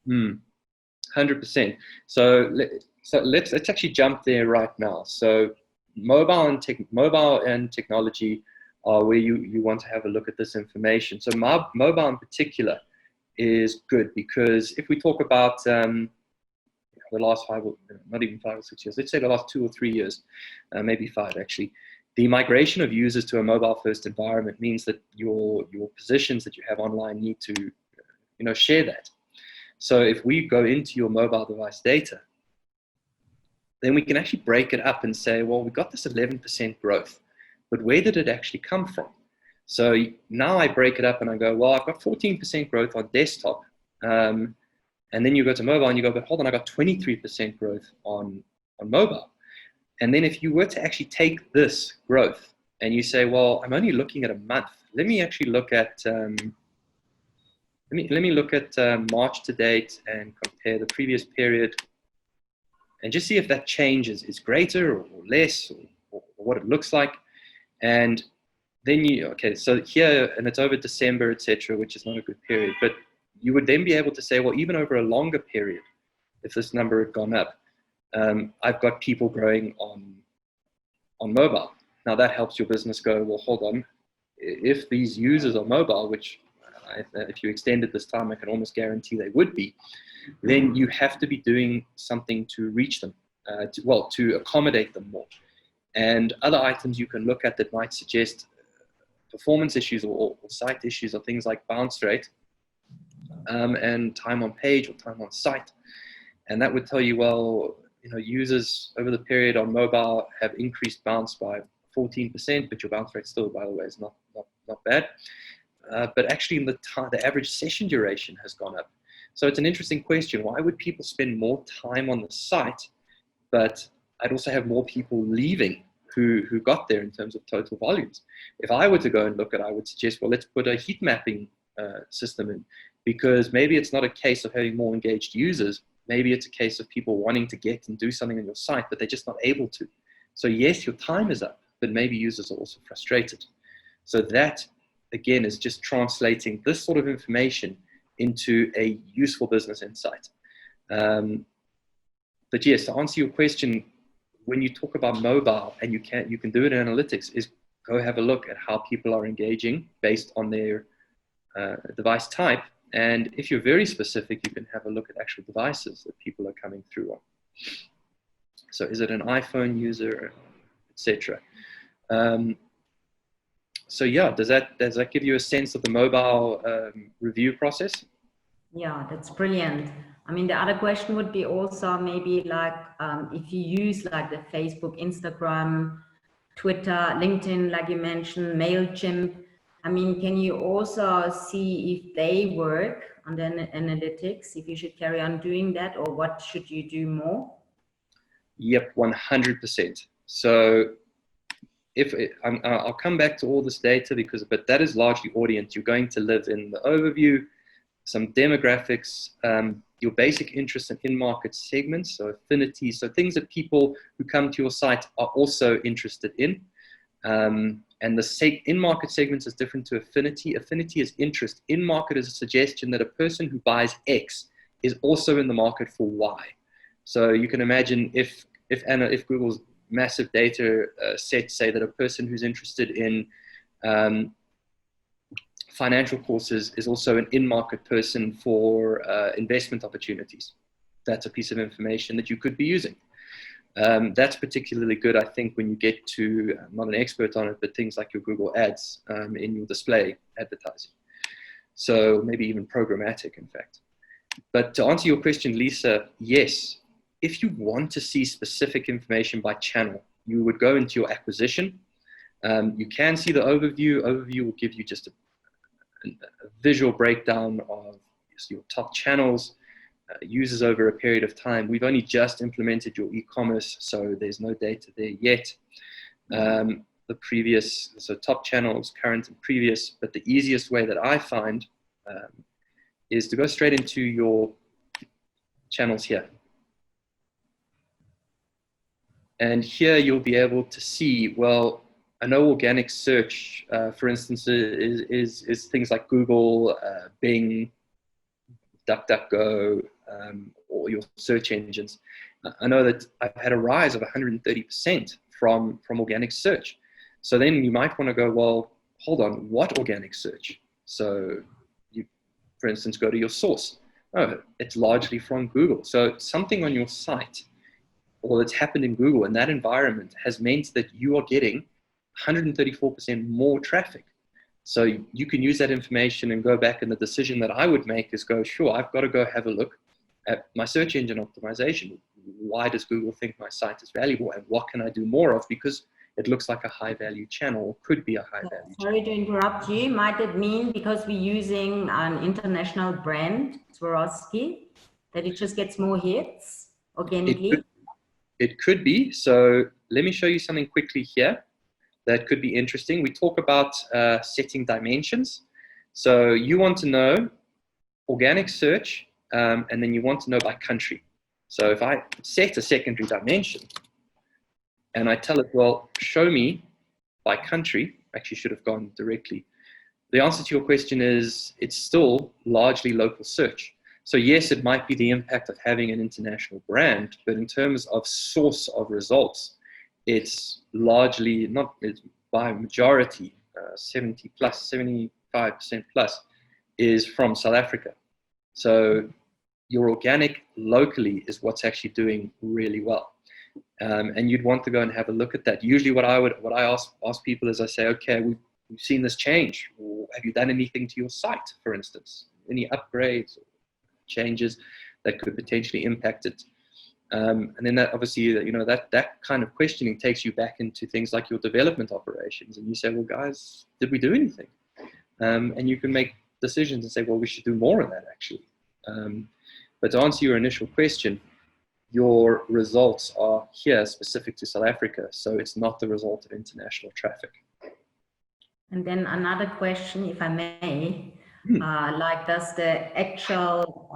100%. So let's actually jump there right now. So mobile and technology are where you want to have a look at this information. So mobile in particular is good, because if we talk about the last not even 5 or 6 years, let's say the last 2 or 3 years, maybe 5 actually, the migration of users to a mobile first environment means that your positions that you have online need to share that. So if we go into your mobile device data, then we can actually break it up and say, well, we got this 11% growth, but where did it actually come from? So now I break it up and I go, well, I've got 14% growth on desktop. And then you go to mobile and you go, but hold on, I got 23% growth on mobile. And then if you were to actually take this growth and you say, well, I'm only looking at a month. Let me actually look at let me look at March to date and compare the previous period and just see if that change is greater or less, or what it looks like. And then so here, and it's over December, etc., which is not a good period, but you would then be able to say, well, even over a longer period, if this number had gone up, I've got people growing on mobile. Now that helps your business go, well, hold on, if these users are mobile, which if you extended this time, I can almost guarantee they would be, then you have to be doing something to reach them, to accommodate them more. And other items you can look at that might suggest performance issues or site issues are things like bounce rate and time on page or time on site. And that would tell you, well, users over the period on mobile have increased bounce by 14%, but your bounce rate still, by the way, is not bad. But actually, in the average session duration has gone up. So it's an interesting question. Why would people spend more time on the site, but I'd also have more people leaving who got there in terms of total volumes? If I were to go and look at it, I would suggest, well, let's put a heat mapping system in, because maybe it's not a case of having more engaged users. Maybe it's a case of people wanting to get and do something on your site, but they're just not able to. So yes, your time is up, but maybe users are also frustrated. So that, again, is just translating this sort of information into a useful business insight. But yes, to answer your question, when you talk about mobile and you can do it in analytics, is go have a look at how people are engaging based on their device type. And if you're very specific, you can have a look at actual devices that people are coming through on. So is it an iPhone user, etc. So yeah, does that give you a sense of the mobile review process? Yeah, that's brilliant. I mean, the other question would be also maybe like if you use like the Facebook, Instagram, Twitter, LinkedIn, like you mentioned, MailChimp. I mean, can you also see if they work on the analytics, if you should carry on doing that, or what should you do more? Yep, 100%. So I'll come back to all this data but that is largely audience. You're going to live in the overview, some demographics, your basic interest in in-market segments, so affinities, so things that people who come to your site are also interested in. And the in-market segments is different to affinity. Affinity is interest. In-market is a suggestion that a person who buys X is also in the market for Y. So you can imagine if Google's massive data set say that a person who's interested in financial courses is also an in-market person for investment opportunities. That's a piece of information that you could be using. That's particularly good, I think, when you get to, I'm not an expert on it, but things like your Google ads in your display advertising. So maybe even programmatic, in fact. But to answer your question, Lisa, yes, if you want to see specific information by channel, you would go into your acquisition. You can see the overview. Overview will give you just a visual breakdown of your top channels. users over a period of time. We've only just implemented your e-commerce, so there's no data there yet. The previous, so top channels, current and previous, but the easiest way that I find is to go straight into your channels here. And here you'll be able to see, well, I know organic search, for instance, is things like Google, Bing, DuckDuckGo, or your search engines. I know that I've had a rise of 130% from organic search. So then you might want to go, well, hold on, what organic search? So you, for instance, go to your source. Oh, it's largely from Google. So something on your site or that's happened in Google in that environment has meant that you are getting 134% more traffic. So you can use that information and go back, and the decision that I would make is go, sure, I've got to go have a look at my search engine optimization. Why does Google think my site is valuable, and what can I do more of? Because it looks like a high value channel, or could be a high value channel. Sorry to interrupt you. Might it mean because we're using an international brand, Swarovski, that it just gets more hits organically? It could be. So let me show you something quickly here that could be interesting. We talk about setting dimensions. So you want to know organic search, and then you want to know by country. So if I set a secondary dimension and I tell it, well, show me by country, actually should have gone directly. The answer to your question is it's still largely local search. So yes, it might be the impact of having an international brand, but in terms of source of results, it's largely not, it's by majority, 70 plus, 75% plus is from South Africa. So your organic locally is what's actually doing really well. And you'd want to go and have a look at that. Usually what I ask people is I say, okay, we've seen this change. Or have you done anything to your site, for instance? Any upgrades or changes that could potentially impact it? And then that obviously, you know, that kind of questioning takes you back into things like your development operations. And you say, well, guys, did we do anything? And you can make decisions and say, well, we should do more of that actually. But to answer your initial question, your results are here specific to South Africa. So it's not the result of international traffic. And then another question, if I may, like does the actual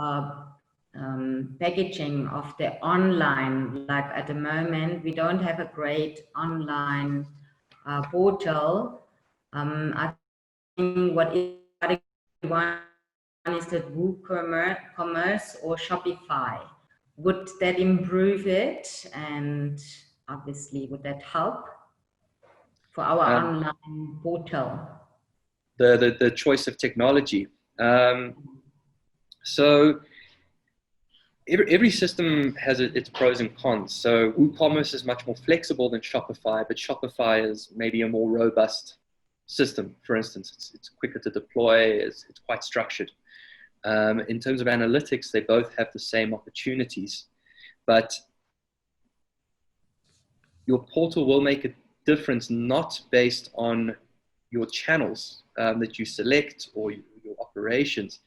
packaging of the online, like at the moment, we don't have a great online portal. I think what is one is that WooCommerce or Shopify. Would that improve it? And obviously, would that help for our online portal? The choice of technology. So every system has its pros and cons. So WooCommerce is much more flexible than Shopify, but Shopify is maybe a more robust system. For instance, it's quicker to deploy, it's quite structured. In terms of analytics, they both have the same opportunities, but your portal will make a difference not based on your channels that you select or your operations,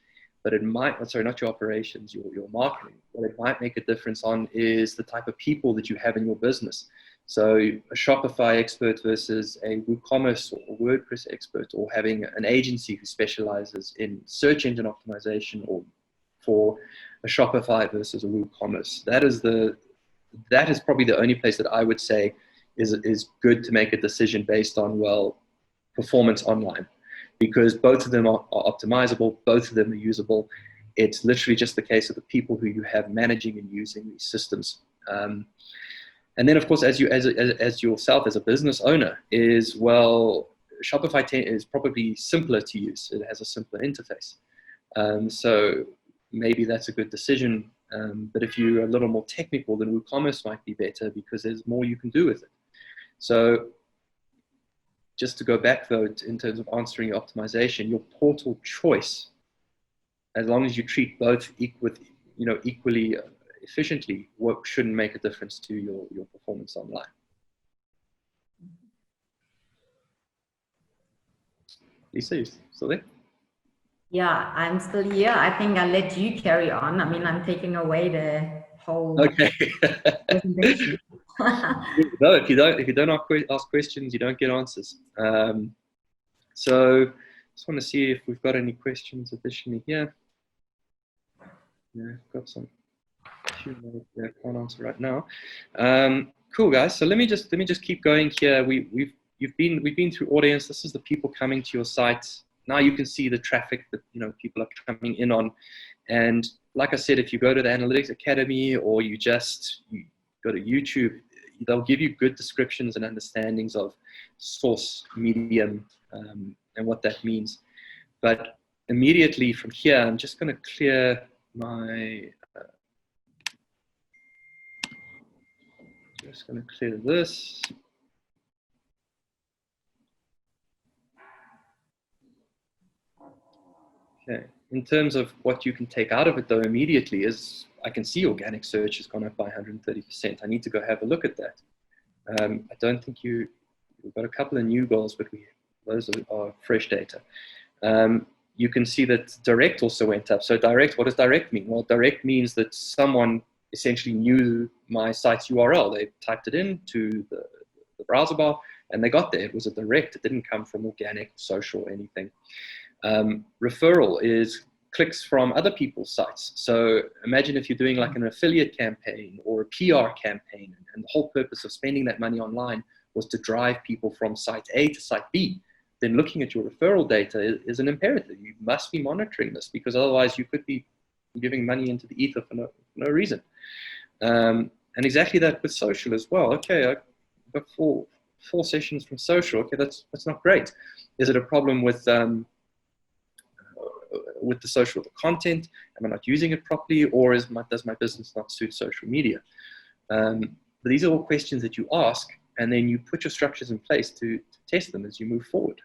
but it might, sorry, not your operations, your marketing. What it might make a difference on is the type of people that you have in your business. So a Shopify expert versus a WooCommerce or WordPress expert, or having an agency who specializes in search engine optimization, or for a Shopify versus a WooCommerce. That is probably the only place that I would say is good to make a decision based on, well, performance online, because both of them are optimizable, both of them are usable. It's literally just the case of the people who you have managing and using these systems. And then, of course, as yourself as a business owner, is, well, Shopify is probably simpler to use. It has a simpler interface. So maybe that's a good decision. But if you're a little more technical, then WooCommerce might be better because there's more you can do with it. So just to go back, though, in terms of answering your optimization, your portal choice, as long as you treat both equally efficiently, what shouldn't make a difference to your performance online. Lisa, you still there? Yeah, I'm still here. I think I'll let you carry on. I mean, I'm taking away the whole Okay. presentation. No, if you don't ask questions, you don't get answers. So just want to see if we've got any questions additionally here. Yeah, got some. I can't answer right now. Cool, guys. So let me just keep going here. We've been through audience. This is the people coming to your site. Now you can see the traffic that people are coming in on. And like I said, if you go to the Analytics Academy or you go to YouTube, they'll give you good descriptions and understandings of source, medium, and what that means. But immediately from here, I'm just going to clear my. Just going to clear this. Okay. In terms of what you can take out of it, though, immediately is I can see organic search has gone up by 130%. I need to go have a look at that. I don't think we've got a couple of new goals, but those are fresh data. You can see that direct also went up. So direct, what does direct mean? Well, direct means that someone essentially knew my site's URL. They typed it into the browser bar and they got there. It was a direct. It didn't come from organic, social, anything. Referral is clicks from other people's sites. So imagine if you're doing like an affiliate campaign or a PR campaign, and the whole purpose of spending that money online was to drive people from site A to site B. Then looking at your referral data is an imperative. You must be monitoring this because otherwise you could be giving money into the ether for no reason. And exactly that with social as well. Okay, I got four sessions from social. Okay, that's not great. Is it a problem with the social content? Am I not using it properly, or does my business not suit social media? But these are all questions that you ask, and then you put your structures in place to test them as you move forward.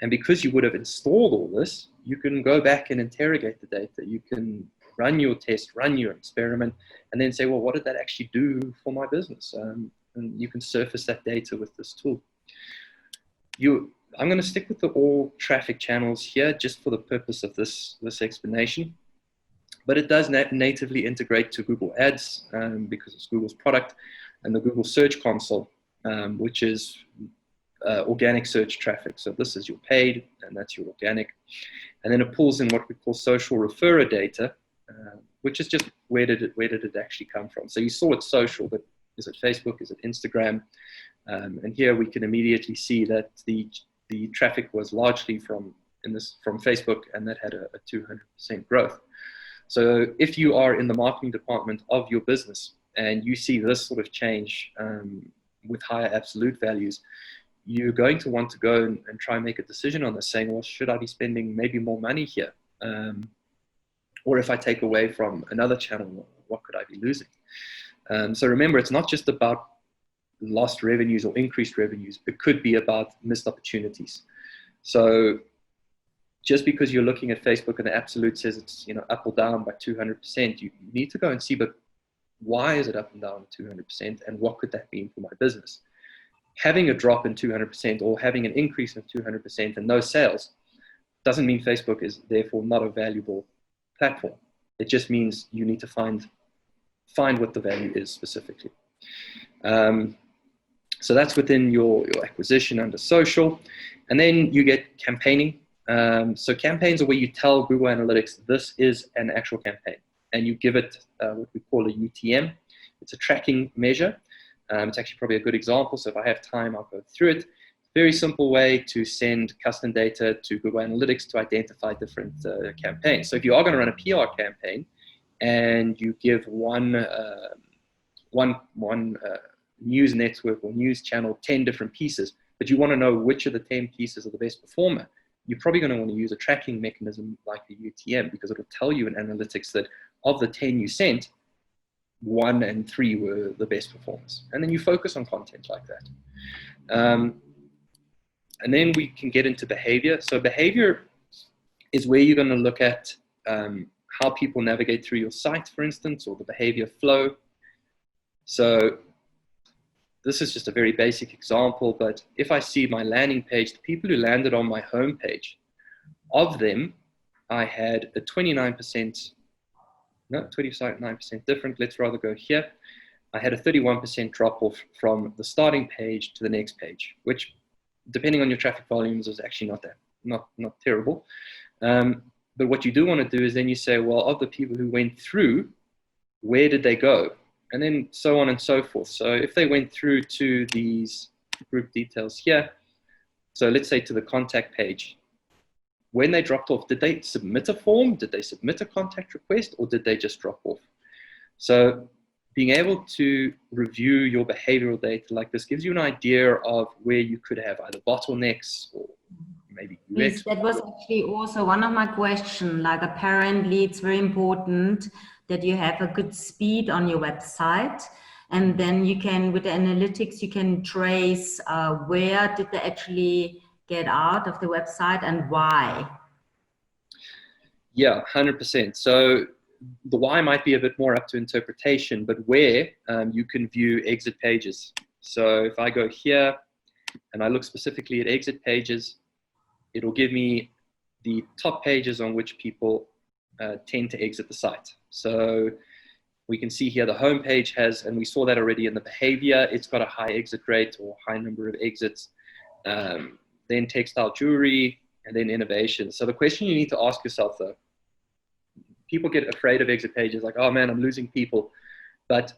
And because you would have installed all this, you can go back and interrogate the data. You can run your test, run your experiment, and then say, well, what did that actually do for my business? And you can surface that data with this tool. I'm going to stick with the all traffic channels here just for the purpose of this explanation. But it does natively integrate to Google Ads because it's Google's product, and the Google Search Console, which is organic search traffic. So this is your paid, and that's your organic. And then it pulls in what we call social referrer data, which is just where did it actually come from? So you saw it's social, but is it Facebook? Is it Instagram? And here we can immediately see that the traffic was largely from Facebook, and that had a 200% growth. So if you are in the marketing department of your business and you see this sort of change with higher absolute values, you're going to want to go and try and make a decision on this, saying, well, should I be spending maybe more money here? Or if I take away from another channel, what could I be losing? So remember, it's not just about lost revenues or increased revenues. It could be about missed opportunities. So just because you're looking at Facebook and the absolute says it's up or down by 200%, you need to go and see, but why is it up and down 200%, and what could that mean for my business? Having a drop in 200% or having an increase of 200% and no sales doesn't mean Facebook is therefore not a valuable platform. It just means you need to find what the value is specifically. So that's within your acquisition under social. And then you get campaigning. So campaigns are where you tell Google Analytics this is an actual campaign, and you give it what we call a UTM. It's a tracking measure. It's actually probably a good example. So if I have time, I'll go through it. Very simple way to send custom data to Google Analytics to identify different campaigns. So if you are going to run a PR campaign and you give one news network or news channel 10 different pieces, but you want to know which of the 10 pieces are the best performer, you're probably going to want to use a tracking mechanism like the UTM, because it will tell you in analytics that of the 10 you sent, 1 and 3 were the best performers. And then you focus on content like that. And then we can get into behavior. So behavior is where you're going to look at how people navigate through your site, for instance, or the behavior flow. So this is just a very basic example, but if I see my landing page, the people who landed on my home page of them, I had a 29%, no, 29% different. Let's rather go here. I had a 31% drop off from the starting page to the next page, which, depending on your traffic volumes, is actually not terrible. But what you do want to do is then you say, well, of the people who went through, where did they go? And then so on and so forth. So if they went through to these group details here, so let's say to the contact page, when they dropped off, did they submit a form? Did they submit a contact request, or did they just drop off? So being able to review your behavioral data like this gives you an idea of where you could have either bottlenecks or maybe UX. That was actually also one of my questions. Like, apparently it's very important that you have a good speed on your website, and then you can, with the analytics, you can trace where did they actually get out of the website and why. Yeah, 100%. So the why might be a bit more up to interpretation, but where you can view exit pages. So if I go here and I look specifically at exit pages, it'll give me the top pages on which people tend to exit the site. So we can see here the home page has, and we saw that already in the behavior, it's got a high exit rate or high number of exits. Then textile jewelry, and then innovation. So the question you need to ask yourself though, people get afraid of exit pages, like, oh man, I'm losing people. But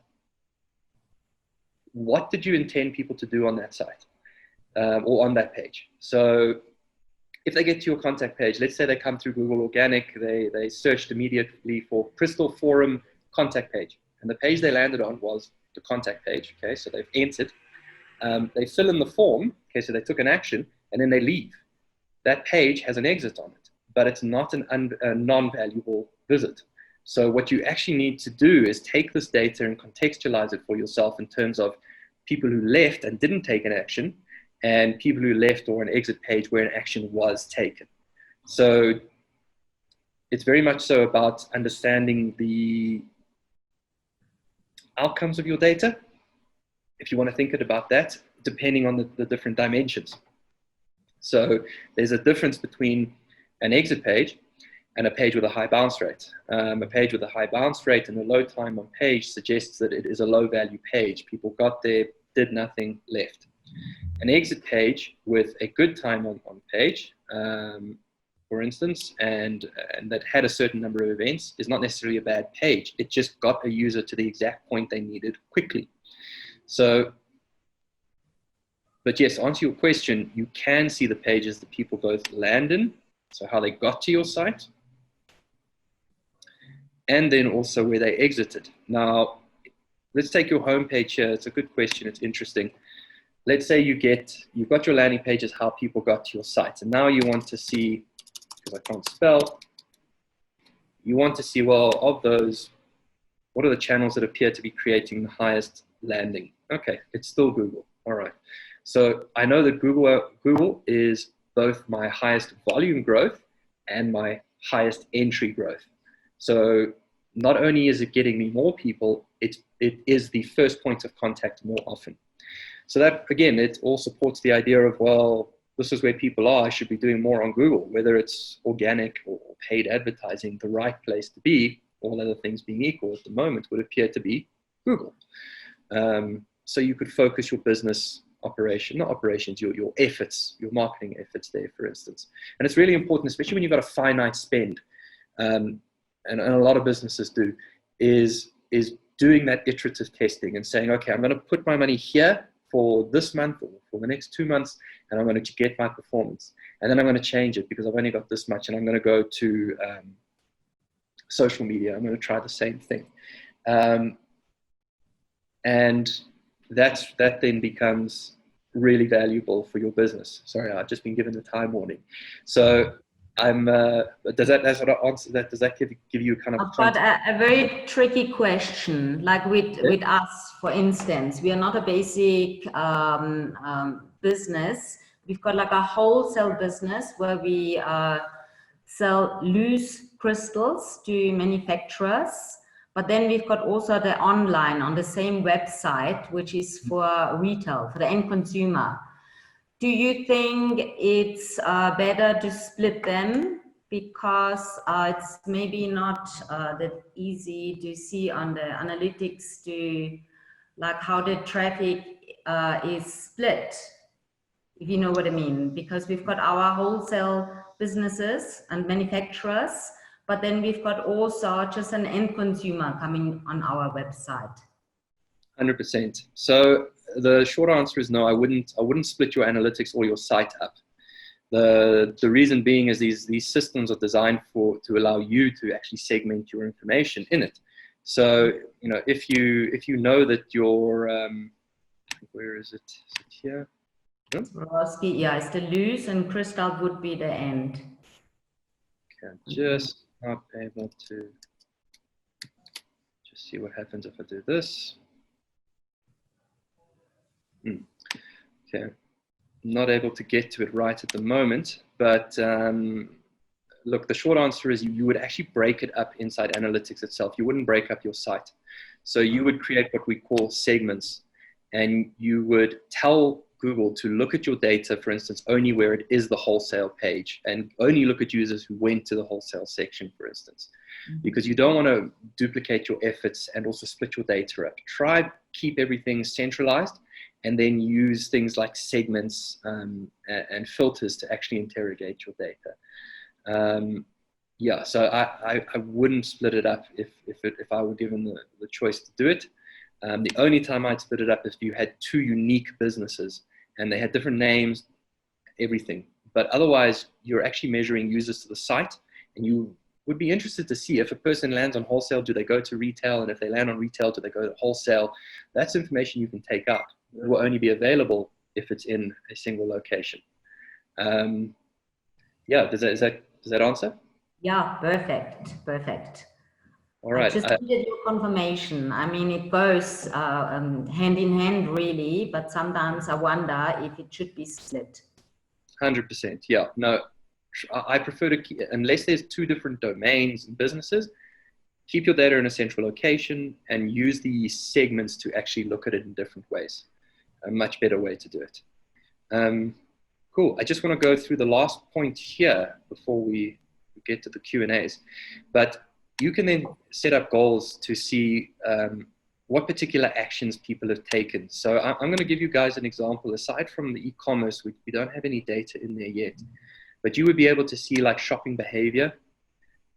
what did you intend people to do on that site or on that page? So if they get to your contact page, let's say they come through Google Organic, they searched immediately for Crystal Forum contact page, and the page they landed on was the contact page. Okay, so they've entered, they fill in the form, okay, so they took an action, and then they leave. That page has an exit on it, but it's not a non-valuable visit. So what you actually need to do is take this data and contextualize it for yourself in terms of people who left and didn't take an action, and people who left or an exit page where an action was taken. So it's very much so about understanding the outcomes of your data, if you want to think about that, depending on the different dimensions. So there's a difference between an exit page and a page with a high bounce rate. A page with a high bounce rate and a low time on page suggests that it is a low value page. People got there, did nothing, left. An exit page with a good time on page, for instance, and that had a certain number of events is not necessarily a bad page. It just got a user to the exact point they needed quickly. So, but yes, answer your question, you can see the pages that people both land in, so how they got to your site, and then also where they exited. Now, let's take your home page here. It's a good question. It's interesting. Let's say you've got your landing pages, how people got to your site. And now you want to see, because I can't spell, you want to see, well, of those, what are the channels that appear to be creating the highest landing? Okay, it's still Google. All right. So I know that Google is both my highest volume growth and my highest entry growth. So not only is it getting me more people, it is the first point of contact more often. So that, again, it all supports the idea of, well, this is where people are. I should be doing more on Google, whether it's organic or paid advertising. The right place to be, all other things being equal at the moment, would appear to be Google. So you could focus your business your efforts, your marketing efforts there, for instance. And it's really important, especially when you've got a finite spend, and a lot of businesses do, is doing that iterative testing and saying, okay, I'm going to put my money here for this month or for the next 2 months, and I'm going to get my performance. And then I'm going to change it because I've only got this much, and I'm going to go to social media. I'm going to try the same thing. And that then becomes really valuable for your business. Sorry, I've just been given the time warning. So does that sort of answer that? Does that give you kind of but a very tricky question, like with us, for instance, we are not a basic business. We've got like a wholesale business where we sell loose crystals to manufacturers. But then we've got also the online on the same website, which is for retail, for the end consumer. Do you think it's better to split them because it's maybe not that easy to see on the analytics to like how the traffic is split, if you know what I mean, because we've got our wholesale businesses and manufacturers, but then we've got also just an end consumer coming on our website. 100%. So the short answer is no. I wouldn't split your analytics or your site up. The reason being is these systems are designed to allow you to actually segment your information in it. So if you know that your where is it? Is it here? Swarovski, yeah, it's the loose, and crystal would be the end. Okay, I'm just not able to just see what happens if I do this. Okay, not able to get to it right at the moment, but look, the short answer is you would actually break it up inside analytics itself. You wouldn't break up your site. So you would create what we call segments, and you would tell Google to look at your data, for instance, only where it is the wholesale page, and only look at users who went to the wholesale section, for instance, because you don't want to duplicate your efforts and also split your data up. Try keep everything centralized, and then use things like segments and filters to actually interrogate your data. Yeah, so I wouldn't split it up if I were given the choice to do it. The only time I'd split it up is if you had two unique businesses and they had different names, everything. But otherwise, you're actually measuring users to the site, and you would be interested to see if a person lands on wholesale, do they go to retail? And if they land on retail, do they go to wholesale? That's information you can take out. It will only be available if it's in a single location. Yeah, does that answer? Yeah, perfect. All right. I just needed your confirmation. I mean, it goes hand in hand, really, but sometimes I wonder if it should be split. 100%. Yeah. No, I prefer to keep, unless there's two different domains and businesses, keep your data in a central location and use the segments to actually look at it in different ways. A much better way to do it. Cool. I just want to go through the last point here before we get to the Q&As. But you can then set up goals to see what particular actions people have taken. So I'm going to give you guys an example. Aside from the e-commerce, we don't have any data in there yet. But you would be able to see like shopping behavior.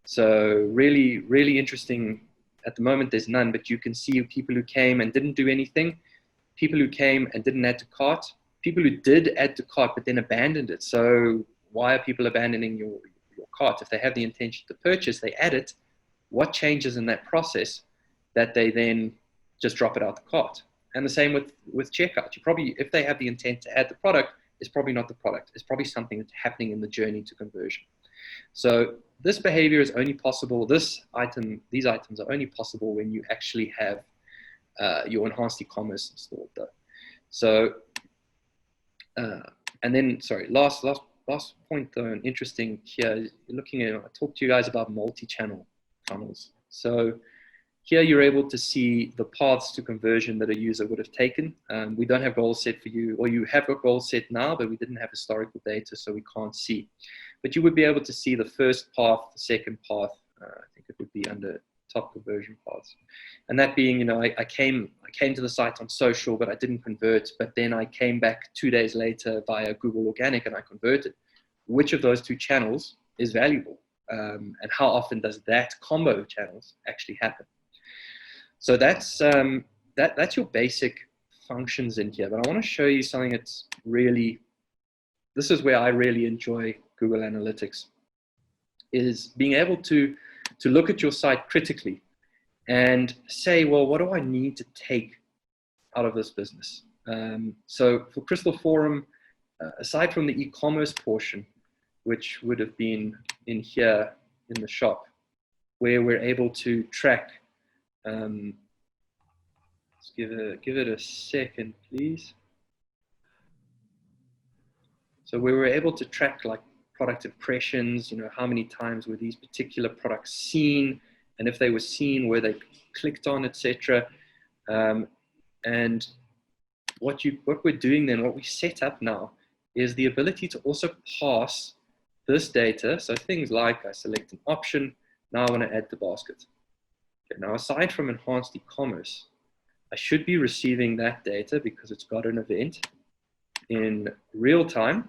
So really, really interesting. At the moment, there's none, but you can see people who came and didn't do anything, people who came and didn't add to cart, people who did add to cart but then abandoned it. So why are people abandoning your cart? If they have the intention to purchase, they add it. What changes in that process that they then just drop it out the cart? And the same with checkout. You probably, if they have the intent to add the product, it's probably not the product. It's probably something that's happening in the journey to conversion. So this behavior is only possible, these items are only possible when you actually have your enhanced e-commerce installed though. So, and then, sorry, last point though, and interesting here, looking at, I talked to you guys about multi-channel funnels. So here you're able to see the paths to conversion that a user would have taken. We don't have goals set for you, or you have got goals set now, but we didn't have historical data, so we can't see. But you would be able to see the first path, the second path, I think it would be under top conversion paths. And that being, you know, I came to the site on social, but I didn't convert, but then I came back 2 days later via Google Organic and I converted. Which of those two channels is valuable? And how often does that combo of channels actually happen? So that's your basic functions in here. But I want to show you something that's really, this is where I really enjoy Google Analytics, is being able to look at your site critically and say, well, what do I need to take out of this business? So for Crystal Forum, aside from the e-commerce portion, which would have been in here in the shop, where we're able to track, let's give it a second, please. So we were able to track like product impressions, you know, how many times were these particular products seen, and if they were seen, were they clicked on, etc. And what we're doing then, what we set up now, is the ability to also pass this data, so things like I select an option, now I want to add to basket. Okay, now aside from enhanced e-commerce, I should be receiving that data because it's got an event in real time.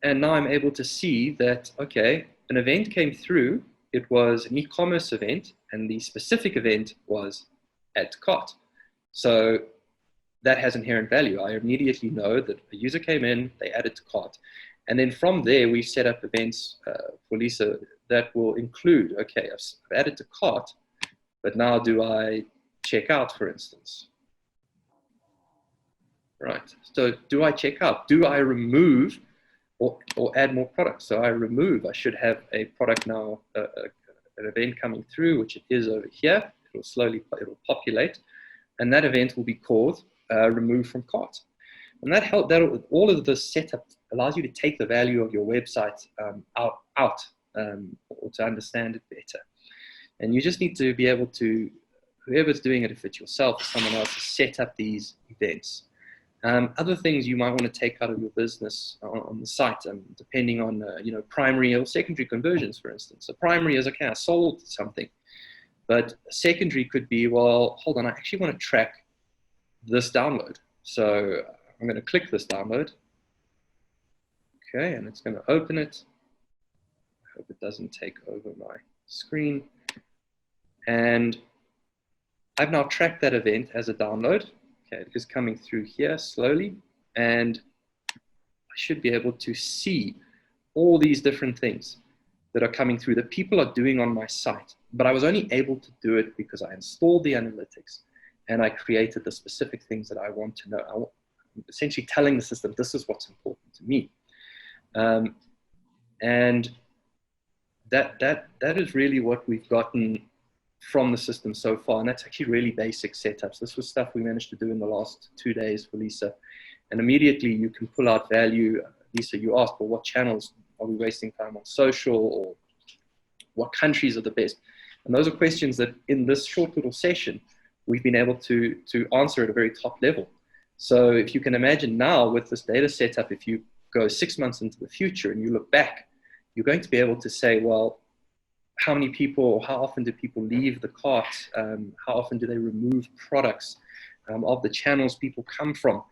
And now I'm able to see that, okay, an event came through, it was an e-commerce event, and the specific event was add to cart. So that has inherent value. I immediately know that a user came in, they added to cart. And then from there, we set up events for Lisa that will include, okay, I've added to cart, but now do I check out, for instance? Right, so do I check out? Do I remove or add more products? So I remove, I should have a product now, an event coming through, which it is over here. It'll populate, and that event will be called remove from cart. And all of this setup allows you to take the value of your website out or to understand it better. And you just need to be able to, whoever's doing it, if it's yourself or someone else, to set up these events. Other things you might want to take out of your business on the site, depending on primary or secondary conversions, for instance. So primary is, okay, I sold something, but secondary could be, well, hold on, I actually want to track this download. So I'm going to click this download. Okay, and it's going to open it. I hope it doesn't take over my screen. And I've now tracked that event as a download. Okay, it is coming through here slowly, and I should be able to see all these different things that are coming through that people are doing on my site. But I was only able to do it because I installed the analytics and I created the specific things that I want to know. I'm essentially telling the system, this is what's important to me. And that is really what we've gotten from the system so far, and that's actually really basic setups. This was stuff we managed to do in the last 2 days for Lisa, and immediately you can pull out value. Lisa, you asked, well, what channels are we wasting time on social, or what countries are the best? And those are questions that in this short little session we've been able to answer at a very top level. So if you can imagine now with this data setup, if you go 6 months into the future and you look back, you're going to be able to say, well, how many people, or how often do people leave the cart? How often do they remove products of the channels people come from,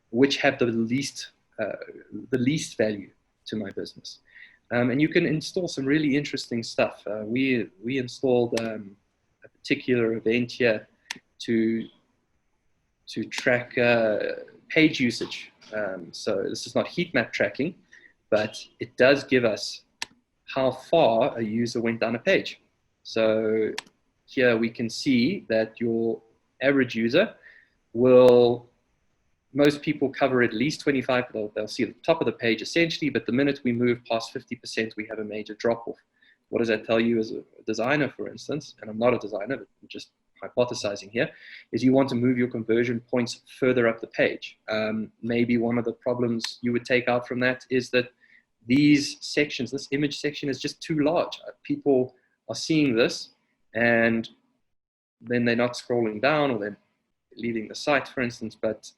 which have the least value to my business? And you can install some really interesting stuff. We installed a particular event here to track page usage. So this is not heat map tracking, but it does give us how far a user went down a page. So here we can see that your average user will, most people cover at least 25, they'll see at the top of the page essentially, but the minute we move past 50%, we have a major drop off. What does that tell you as a designer, for instance? And I'm not a designer, but I'm just hypothesizing here, is you want to move your conversion points further up the page. Maybe one of the problems you would take out from that is that these sections, this image section is just too large. People are seeing this and then they're not scrolling down, or they're leaving the site, for instance. But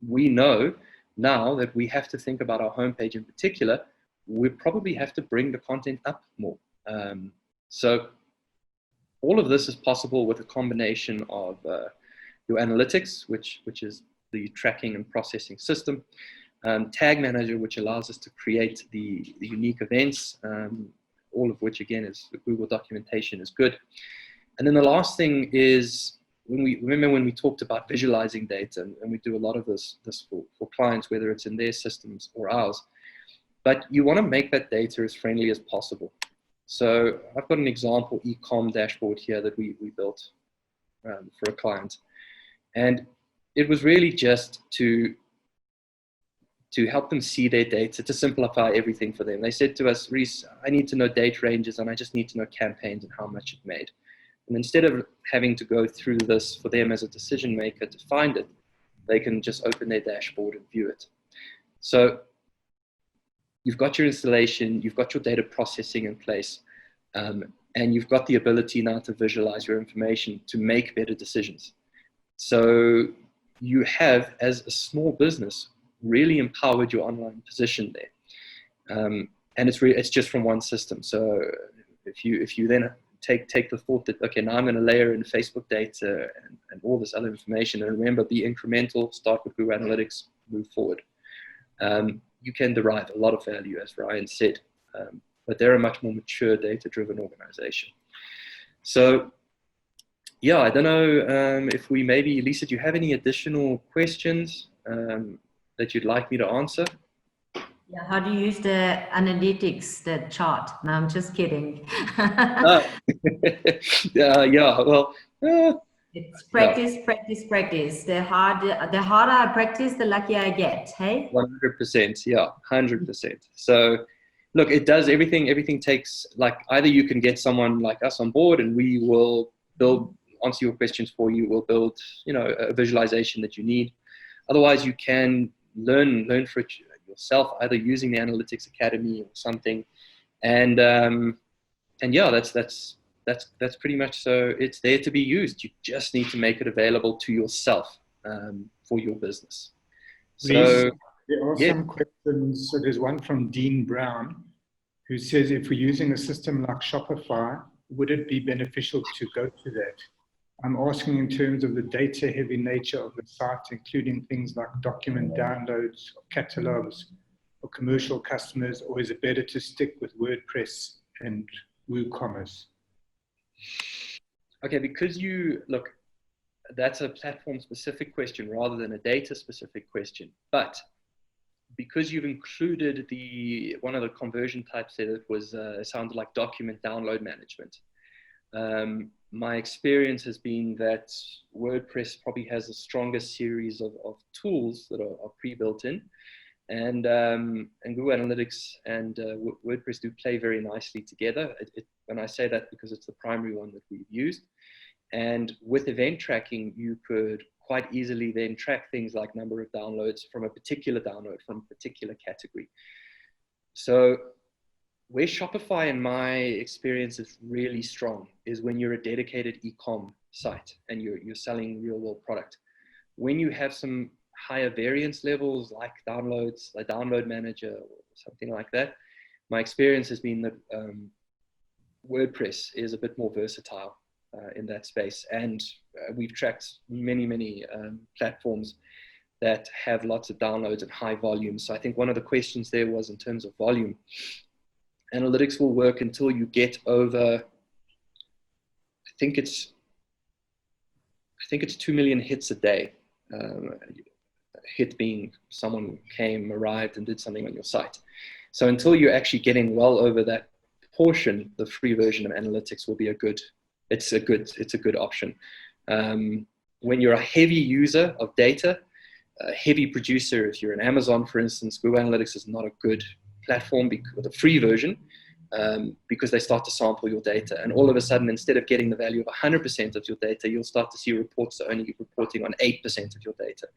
we know now that we have to think about our homepage in particular. We probably have to bring the content up more. So all of this is possible with a combination of your analytics, which is the tracking and processing system, Tag Manager, which allows us to create the unique events, all of which, again, is Google documentation is good. And then the last thing is, when we talked about visualizing data, and we do a lot of this for clients, whether it's in their systems or ours, but you want to make that data as friendly as possible. So I've got an example e-com dashboard here that we built for a client. And it was really just to help them see their data, to simplify everything for them. They said to us, Rhys, I need to know date ranges, and I just need to know campaigns and how much it made. And instead of having to go through this for them as a decision maker to find it, they can just open their dashboard and view it. So you've got your installation, you've got your data processing in place, and you've got the ability now to visualize your information to make better decisions. So you have, as a small business, really empowered your online position there. And it's just from one system. So if you then take the thought that, okay, now I'm going to layer in Facebook data and all this other information, and remember, be incremental, start with Google Analytics, move forward. You can derive a lot of value, as Ryan said, but they're a much more mature data-driven organization. So yeah, I don't know if we maybe, Lisa, do you have any additional questions that you'd like me to answer? Yeah, how do you use the analytics, the chart? No, I'm just kidding. Yeah, well, it's practice, practice, practice. The harder I practice, the luckier I get. Hey. 100%. Yeah, 100%. So, look, it does everything. Everything takes, like, either you can get someone like us on board, and we will answer your questions for you. We'll build, a visualization that you need. Otherwise, you can learn for it yourself, either using the Analytics Academy or something. And yeah, that's pretty much, so it's there to be used. You just need to make it available to yourself for your business. So there are some questions. So there's one from Dean Brown, who says, if we're using a system like Shopify, would it be beneficial to go to that? I'm asking in terms of the data-heavy nature of the site, including things like document downloads, or catalogs, for commercial customers, or is it better to stick with WordPress and WooCommerce? Okay, because look, that's a platform-specific question rather than a data-specific question. But because you've included one of the conversion types that it was sounded like document download management. My experience has been that WordPress probably has the strongest series of tools that are pre-built in, and Google Analytics and WordPress do play very nicely together. And I say that because it's the primary one that we've used. And with event tracking, you could quite easily then track things like number of downloads from a particular download from a particular category. So where Shopify, in my experience, is really strong is when you're a dedicated e-com site and you're selling real world product. When you have some higher variance levels like downloads, a download manager or something like that, my experience has been that WordPress is a bit more versatile in that space. And we've tracked many platforms that have lots of downloads and high volume. So I think one of the questions there was in terms of volume. Analytics will work until you get over, I think it's 2 million hits a day. Hit being someone arrived and did something on your site. So until you're actually getting well over that portion, the free version of Analytics will be a good option. When you're a heavy user of data, a heavy producer, if you're an Amazon, for instance, Google Analytics is not a good platform with a free version because they start to sample your data. And all of a sudden, instead of getting the value of 100% of your data, you'll start to see reports that are only reporting on 8% of your data.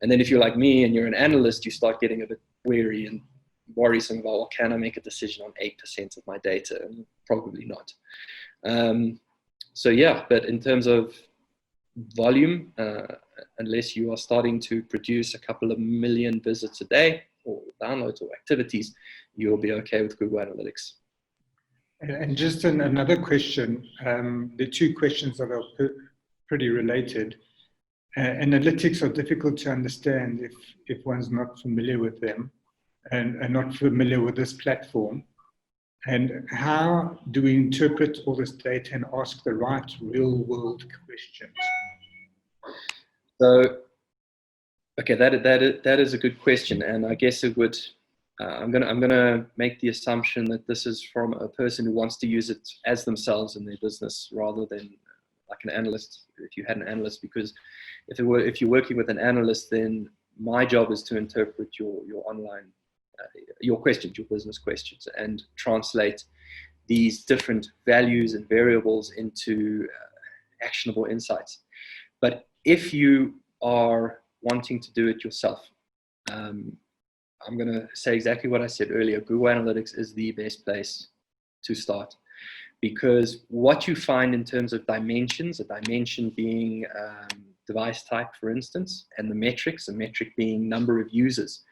And then if you're like me and you're an analyst, you start getting a bit wary and worrisome about, well, can I make a decision on 8% of my data? And probably not. So yeah, but in terms of volume, unless you are starting to produce a couple of million visits a day or downloads or activities, you'll be okay with Google Analytics. And just another question, the two questions that are pretty related. Analytics are difficult to understand if one's not familiar with them and not familiar with this platform. And how do we interpret all this data and ask the right real-world questions? So, okay, that is a good question, and I guess it would. I'm gonna make the assumption that this is from a person who wants to use it as themselves in their business, rather than like an analyst. If you had an analyst, because if you're working with an analyst, then my job is to interpret your online. Your questions, your business questions, and translate these different values and variables into actionable insights. But if you are wanting to do it yourself, I'm going to say exactly what I said earlier. Google Analytics is the best place to start, because what you find in terms of dimensions, a dimension being device type, for instance, and the metrics, a metric being number of users.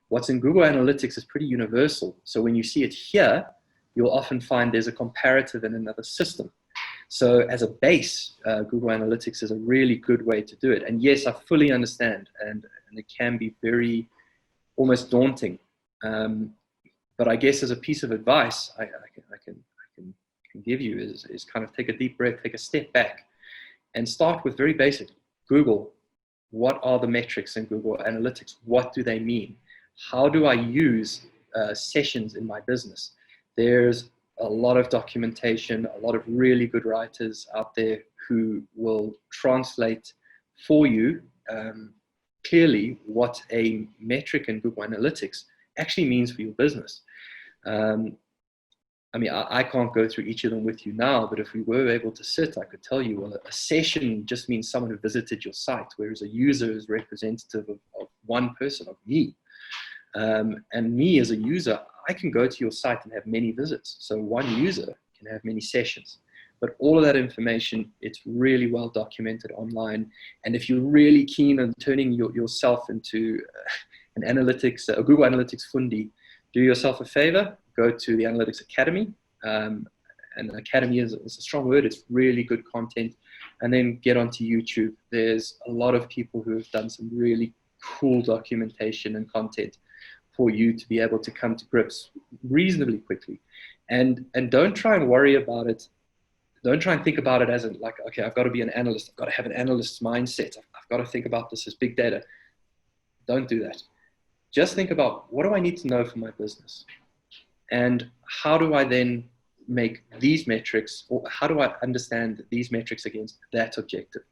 What's in Google Analytics is pretty universal. So when you see it here, you'll often find there's a comparative in another system. So as a base, Google Analytics is a really good way to do it. And yes, I fully understand, and it can be very almost daunting. But I guess as a piece of advice I can give you is kind of take a deep breath, take a step back, and start with very basic. Google, what are the metrics in Google Analytics? What do they mean? How do I use sessions in my business? There's a lot of documentation, a lot of really good writers out there who will translate for you clearly what a metric in Google Analytics actually means for your business. I mean, I can't go through each of them with you now, but if we were able to sit, I could tell you, well, a session just means someone who visited your site, whereas a user is representative of one person, of me. And me as a user, I can go to your site and have many visits. So one user can have many sessions. But all of that information, it's really well documented online. And if you're really keen on turning yourself into an analytics, a Google Analytics fundi, do yourself a favor, go to the Analytics Academy. And Academy is a strong word, it's really good content. And then get onto YouTube. There's a lot of people who have done some really cool documentation and content for you to be able to come to grips reasonably quickly. And don't try and worry about it. Don't try and think about it as in like, okay, I've got to be an analyst. I've got to have an analyst's mindset. I've got to think about this as big data. Don't do that. Just think about, what do I need to know for my business? And how do I then make these metrics, or how do I understand these metrics against that objective?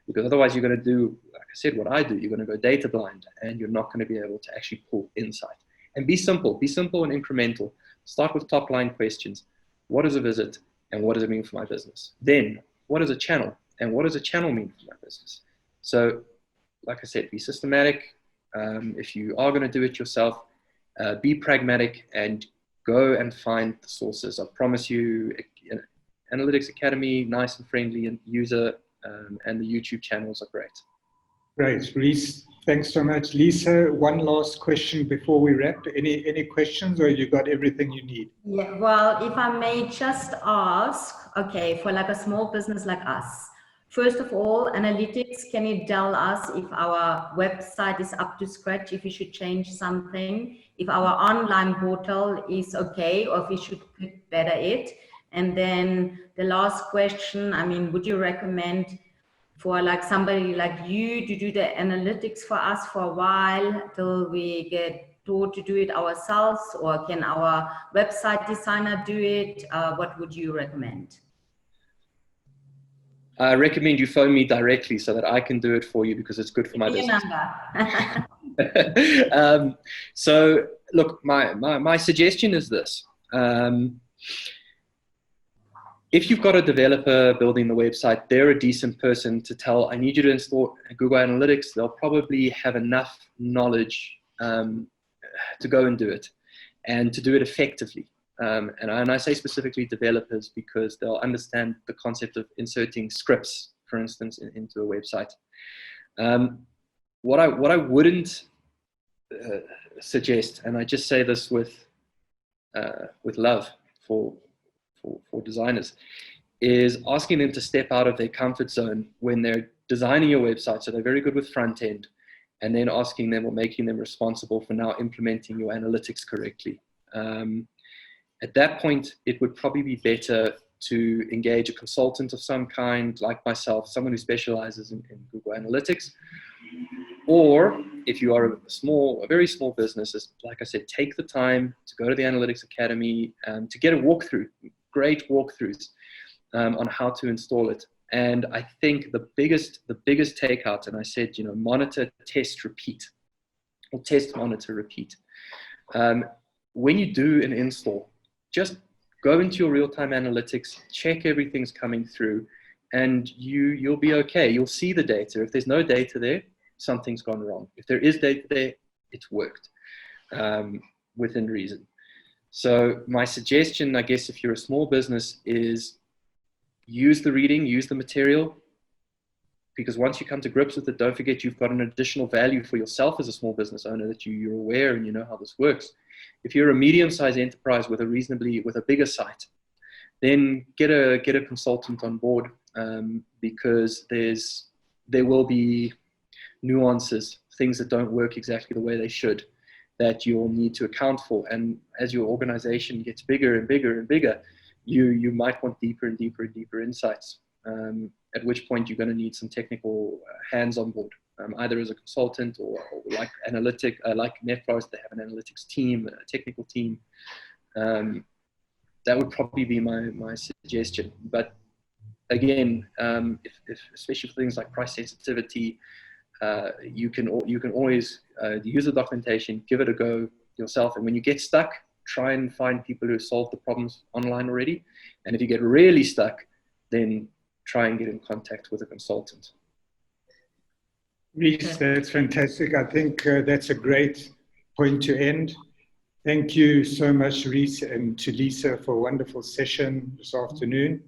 Because otherwise you're going to do, like I said, what I do, you're going to go data blind and you're not going to be able to actually pull insight. And be simple and incremental. Start with top line questions. What is a visit and what does it mean for my business? Then, what is a channel and what does a channel mean for my business? So, like I said, be systematic. If you are going to do it yourself, be pragmatic and go and find the sources. I promise you, Analytics Academy, nice and friendly and user, and the YouTube channels are great. Great, Rhys, thanks so much. Lisa, one last question before we wrap. Any questions, or you got everything you need? Yeah, well, if I may just ask, okay, for like a small business like us, first of all, analytics, can you tell us if our website is up to scratch, if we should change something, if our online portal is okay, or if we should better it? And then the last question, I mean, would you recommend for like somebody like you to do the analytics for us for a while till we get taught to do it ourselves, or can our website designer do it? What would you recommend? I recommend you phone me directly so that I can do it for you, because it's good for my business. So look, my suggestion is this. If you've got a developer building the website, they're a decent person to tell, I need you to install Google Analytics. They'll probably have enough knowledge to go and do it, and to do it effectively. And I say specifically developers because they'll understand the concept of inserting scripts, for instance, into a website. What I wouldn't suggest, and I just say this with love for designers, is asking them to step out of their comfort zone when they're designing your website. So they're very good with front end, and then asking them or making them responsible for now implementing your analytics correctly. At that point, it would probably be better to engage a consultant of some kind, like myself, someone who specializes in Google Analytics. Or if you are a very small business, like I said, take the time to go to the Analytics Academy to get a walkthrough, great walkthroughs on how to install it. And I think the biggest takeout, and I said, monitor, test, repeat, or test, monitor, repeat. When you do an install, just go into your real-time analytics, check everything's coming through, and you'll be okay. You'll see the data. If there's no data there, something's gone wrong. If there is data there, it's worked within reason. So my suggestion, I guess, if you're a small business, is use the reading, use the material, because once you come to grips with it, don't forget you've got an additional value for yourself as a small business owner, that you're aware and you know how this works. If you're a medium-sized enterprise with a bigger site, then get a consultant on board, because there will be nuances, things that don't work exactly the way they should, that you'll need to account for. And as your organization gets bigger and bigger and bigger, you might want deeper and deeper and deeper insights, at which point you're going to need some technical hands on board, either as a consultant or like like NetFlorist, they have an analytics team, a technical team. That would probably be my suggestion. But again, if especially for things like price sensitivity, you can always use the documentation, give it a go yourself, and when you get stuck, try and find people who have solved the problems online already. And if you get really stuck, then try and get in contact with a consultant. Rhys, that's fantastic. I think that's a great point to end. Thank you so much, Rhys, and to Lisa for a wonderful session this afternoon.